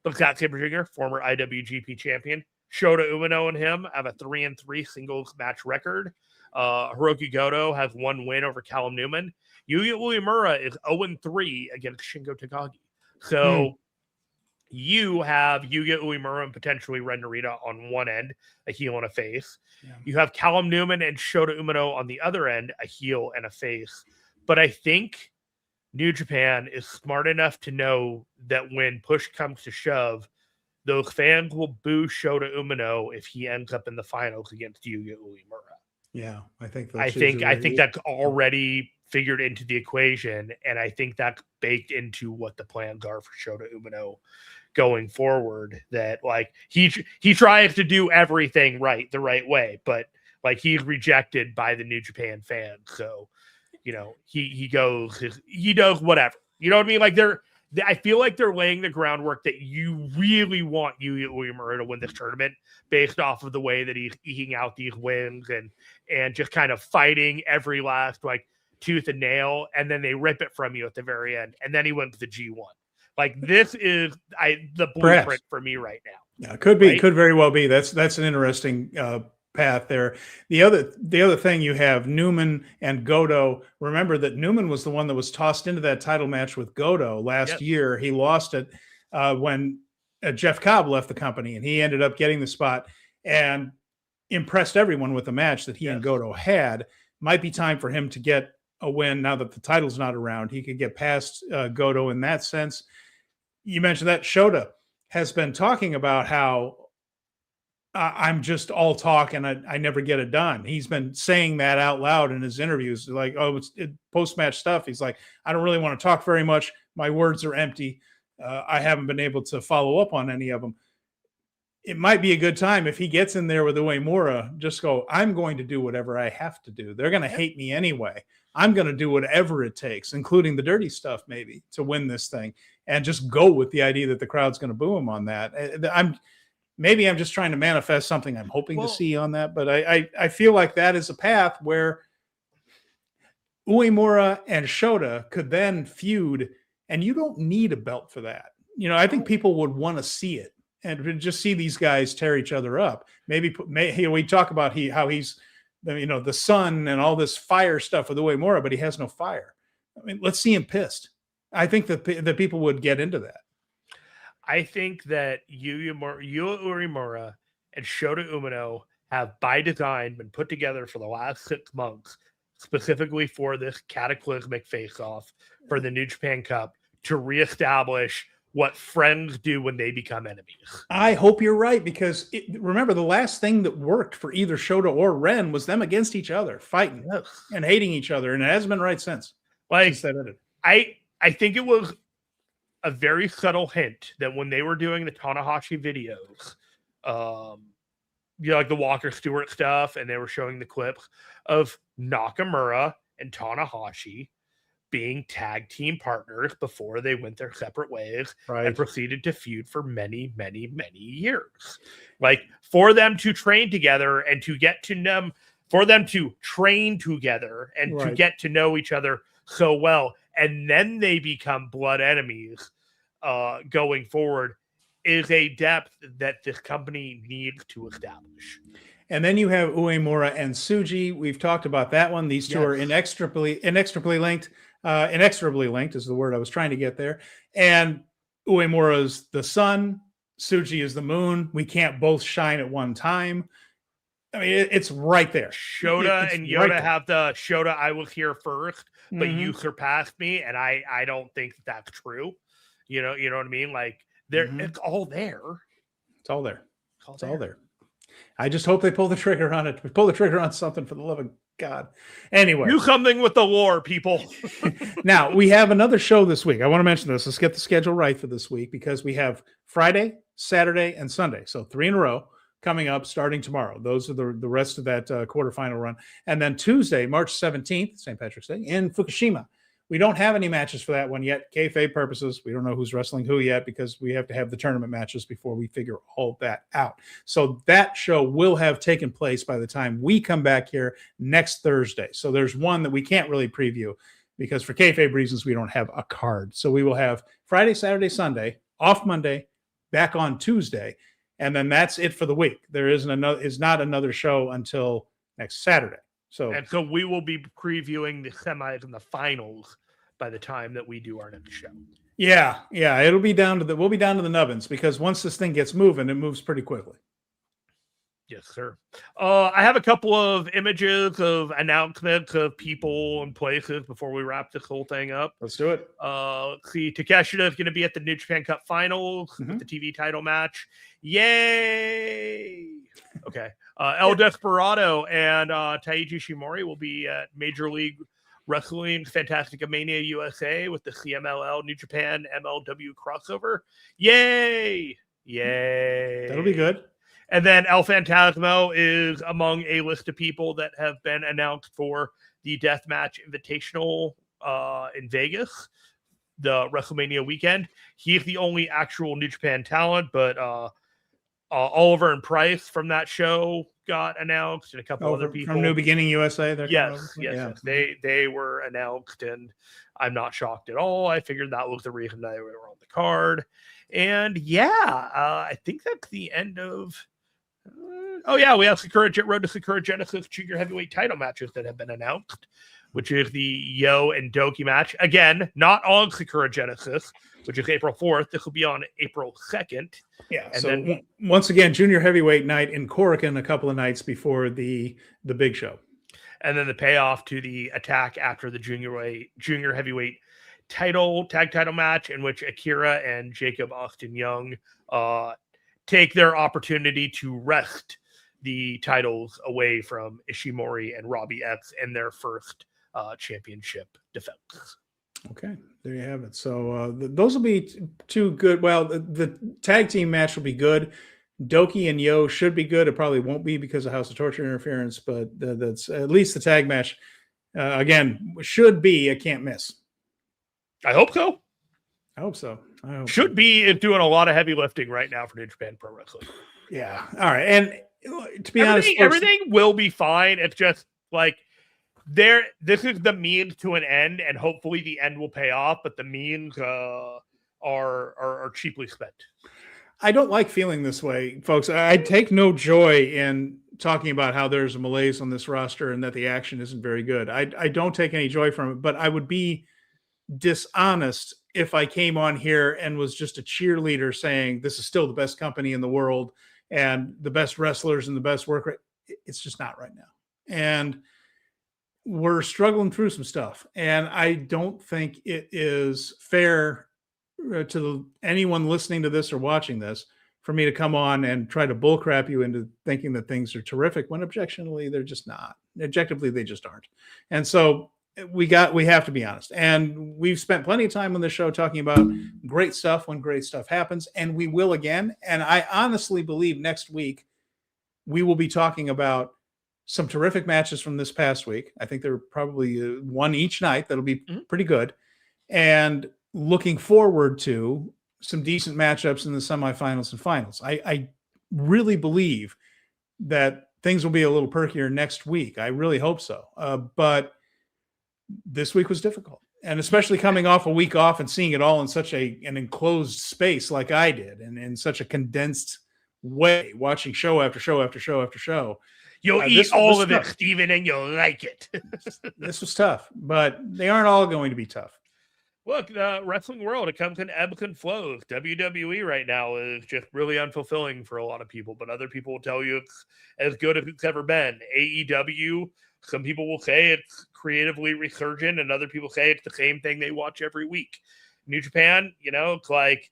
Speaker 2: But Zack Sabre Jr., former IWGP champion, Shota Umino and him have a 3-3 singles match record. Hiroki Goto has 1 win over Callum Newman. Yuya Uemura is 0-3 against Shingo Takagi. So you have Yuya Uemura and potentially Ren Narita on one end, a heel and a face. Yeah. You have Callum Newman and Shota Umino on the other end, a heel and a face. But I think New Japan is smart enough to know that when push comes to shove, those fans will boo Shota Umino if he ends up in the finals against Yuya Uemura.
Speaker 1: Yeah, I think
Speaker 2: that's already figured into the equation, and I think that's baked into what the plans are for Shota Umino going forward. That like he tries to do everything right the right way, but like he's rejected by the New Japan fans. So he does whatever. You know what I mean? Like I feel like they're laying the groundwork that you really want Yuya Uemura to win this tournament based off of the way that he's eking out these wins and just kind of fighting every last like tooth and nail, and then they rip it from you at the very end, and then he wins the G1. Like this is the blueprint for me right now.
Speaker 1: Yeah, could be, right? Could very well be. That's an interesting path there. The other thing, you have Newman and Goto. Remember that Newman was the one that was tossed into that title match with Goto last year. He lost it when Jeff Cobb left the company, and he ended up getting the spot and impressed everyone with the match that he and Goto had. Might be time for him to get a win now that the title's not around. He could get past Goto in that sense. You mentioned that Shota has been talking about how I'm just all talk and I never get it done. He's been saying that out loud in his interviews, like, it's post-match stuff. He's like, I don't really want to talk very much. My words are empty. I haven't been able to follow up on any of them. It might be a good time if he gets in there with Uemura, just go, I'm going to do whatever I have to do. They're going to hate me anyway. I'm going to do whatever it takes, including the dirty stuff maybe, to win this thing, and just go with the idea that the crowd's going to boo him on that. Maybe I'm just trying to manifest something I'm hoping to see on that, but I feel like that is a path where Uemura and Shota could then feud, and you don't need a belt for that. I think people would want to see it and just see these guys tear each other up. Maybe we talk about how he's, the sun and all this fire stuff with Uemura, but he has no fire. I mean, let's see him pissed. I think that people would get into that.
Speaker 2: I think that Yuya Uemura and Shota Umino have, by design, been put together for the last 6 months, specifically for this cataclysmic face-off for the New Japan Cup, to reestablish what friends do when they become enemies.
Speaker 1: I hope you're right, because remember, the last thing that worked for either Shota or Ren was them against each other, fighting and hating each other, and it hasn't been right since.
Speaker 2: I think it was a very subtle hint that when they were doing the Tanahashi videos, like the Walker Stewart stuff, and they were showing the clips of Nakamura and Tanahashi being tag team partners before they went their separate ways and proceeded to feud for many, many, many years. Like, for them to train together and to get to know, for them to train together and to get to know each other so well, and then they become blood enemies going forward, is a depth that this company needs to establish.
Speaker 1: And then you have Uemura and Tsuji. We've talked about that one. These two are inextricably linked. Inexorably linked is the word I was trying to get there. And Uemura is the sun. Tsuji is the moon. We can't both shine at one time. I mean, it's right there.
Speaker 2: Shota and Yoda have the Shota, I was here first, but you surpassed me, and I don't think that's true. You know what I mean? Like, it's all there.
Speaker 1: It's all there. It's all there. I just hope they pull the trigger on it. Pull the trigger on something, for the love of God. Anyway,
Speaker 2: do something with the lore, people.
Speaker 1: Now, we have another show this week. I want to mention this. Let's get the schedule right for this week, because we have Friday, Saturday, and Sunday. So 3 in a row coming up starting tomorrow. Those are the rest of that quarterfinal run. And then Tuesday, March 17th, St. Patrick's Day, in Fukushima. We don't have any matches for that one yet. Kayfabe purposes. We don't know who's wrestling who yet, because we have to have the tournament matches before we figure all that out. So that show will have taken place by the time we come back here next Thursday. So there's one that we can't really preview, because for kayfabe reasons, we don't have a card. So we will have Friday, Saturday, Sunday, off Monday, back on Tuesday. and then that's it for the week. There is not another show until next Saturday. So
Speaker 2: we will be previewing the semis and the finals by the time that we do our next show.
Speaker 1: Yeah, we'll be down to the nubbins, because once this thing gets moving, it moves pretty quickly.
Speaker 2: Yes, sir. I have a couple of images of announcements of people and places before we wrap this whole thing up.
Speaker 1: Let's do it.
Speaker 2: Let's see. Takeshita is going to be at the New Japan Cup Finals with the TV title match. Yay! Okay. El Desperado and Taiji Shimori will be at Major League Wrestling Fantastica Mania USA with the CMLL New Japan MLW crossover. Yay!
Speaker 1: That'll be good.
Speaker 2: And then El Phantasmo is among a list of people that have been announced for the Deathmatch Invitational in Vegas, the WrestleMania weekend. He's the only actual New Japan talent, but Oliver and Price from that show got announced, and a couple other people
Speaker 1: from New Beginning USA.
Speaker 2: Yes. They were announced, and I'm not shocked at all. I figured that was the reason they were on the card. And I think that's the end of. We have Road to Sakura Genesis Junior Heavyweight title matches that have been announced, which is the Yo and Doki match. Again, not on Sakura Genesis, which is April 4th. This will be on April 2nd.
Speaker 1: Yeah. And so then, once again, Junior Heavyweight night in Korakuen a couple of nights before the big show.
Speaker 2: And then the payoff to the Attack after the Junior Heavyweight tag title match, in which Akira and Jacob Austin Young take their opportunity to wrest the titles away from Ishimori and Robbie X in their first championship defense.
Speaker 1: Okay, there you have it. So those will be two good. Well, the tag team match will be good. Doki and Yo should be good. It probably won't be because of House of Torture interference, but that's at least the tag match. Again, should be a can't miss.
Speaker 2: I hope so.
Speaker 1: I hope so.
Speaker 2: Should be doing a lot of heavy lifting right now for New Japan Pro Wrestling.
Speaker 1: Yeah. All right. And to be honest,
Speaker 2: everything will be fine. It's just like this is the means to an end, and hopefully the end will pay off, but the means are cheaply spent.
Speaker 1: I don't like feeling this way, folks. I take no joy in talking about how there's a malaise on this roster and that the action isn't very good. I don't take any joy from it, but I would be dishonest if I came on here and was just a cheerleader saying this is still the best company in the world and the best wrestlers and the best work rate. It's just not right now. And we're struggling through some stuff. And I don't think it is fair to anyone listening to this or watching this for me to come on and try to bullcrap you into thinking that things are terrific when objectively they're just not. Objectively, they just aren't. And so we have to be honest. And we've spent plenty of time on this show talking about great stuff when great stuff happens, and we will again. And I honestly believe next week we will be talking about some terrific matches from this past week. I think there are probably one each night that'll be pretty good, and looking forward to some decent matchups in the semifinals and finals. I really believe that things will be a little perkier next week. I really hope so. But this week was difficult, and especially coming off a week off and seeing it all in such an enclosed space like I did, and in such a condensed way, watching show after show after show after show.
Speaker 2: You'll eat all of it, Steven, and you'll like it.
Speaker 1: This was tough, but they aren't all going to be tough.
Speaker 2: Look, the wrestling world, it comes in ebbs and flows. WWE right now is just really unfulfilling for a lot of people, but other people will tell you it's as good as it's ever been. AEW, some people will say it's creatively resurgent, and other people say it's the same thing they watch every week. New Japan, it's like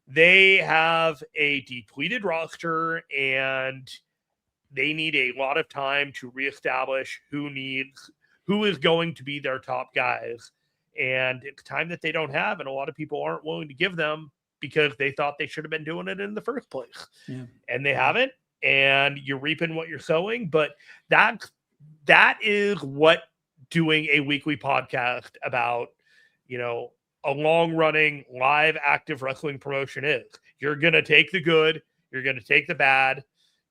Speaker 2: they have a depleted roster, and they need a lot of time to reestablish who is going to be their top guys. And it's time that they don't have, and a lot of people aren't willing to give them because they thought they should have been doing it in the first place. Yeah. And they haven't, and you're reaping what you're sowing. But that is what doing a weekly podcast about, a long-running, live, active wrestling promotion is. You're going to take the good. You're going to take the bad.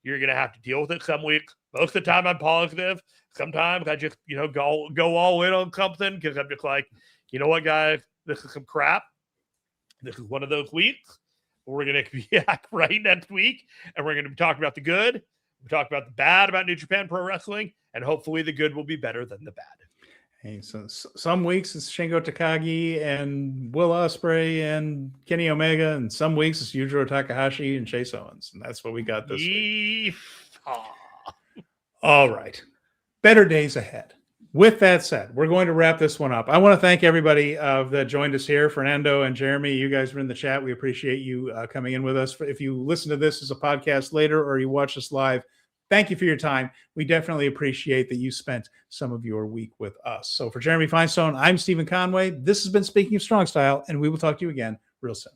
Speaker 2: You're going to have to deal with it some weeks. Most of the time I'm positive. Sometimes I just, go all in on something because I'm just like, you know what, guys? This is some crap. This is one of those weeks. We're going to be back right next week, and we're going to be talking about the good. We talk about the bad about New Japan Pro Wrestling, and hopefully the good will be better than the bad.
Speaker 1: Hey, so some weeks it's Shingo Takagi and Will Ospreay and Kenny Omega, and some weeks it's Yujiro Takahashi and Chase Owens, and that's what we got this week. All right, better days ahead. With that said, we're going to wrap this one up. I want to thank everybody that joined us here. Fernando and Jeremy, you guys were in the chat. We appreciate you coming in with us. If you listen to this as a podcast later or you watch us live, thank you for your time. We definitely appreciate that you spent some of your week with us. So for Jeremy Finestone, I'm Stephen Conway. This has been Speaking of Strong Style, and we will talk to you again real soon.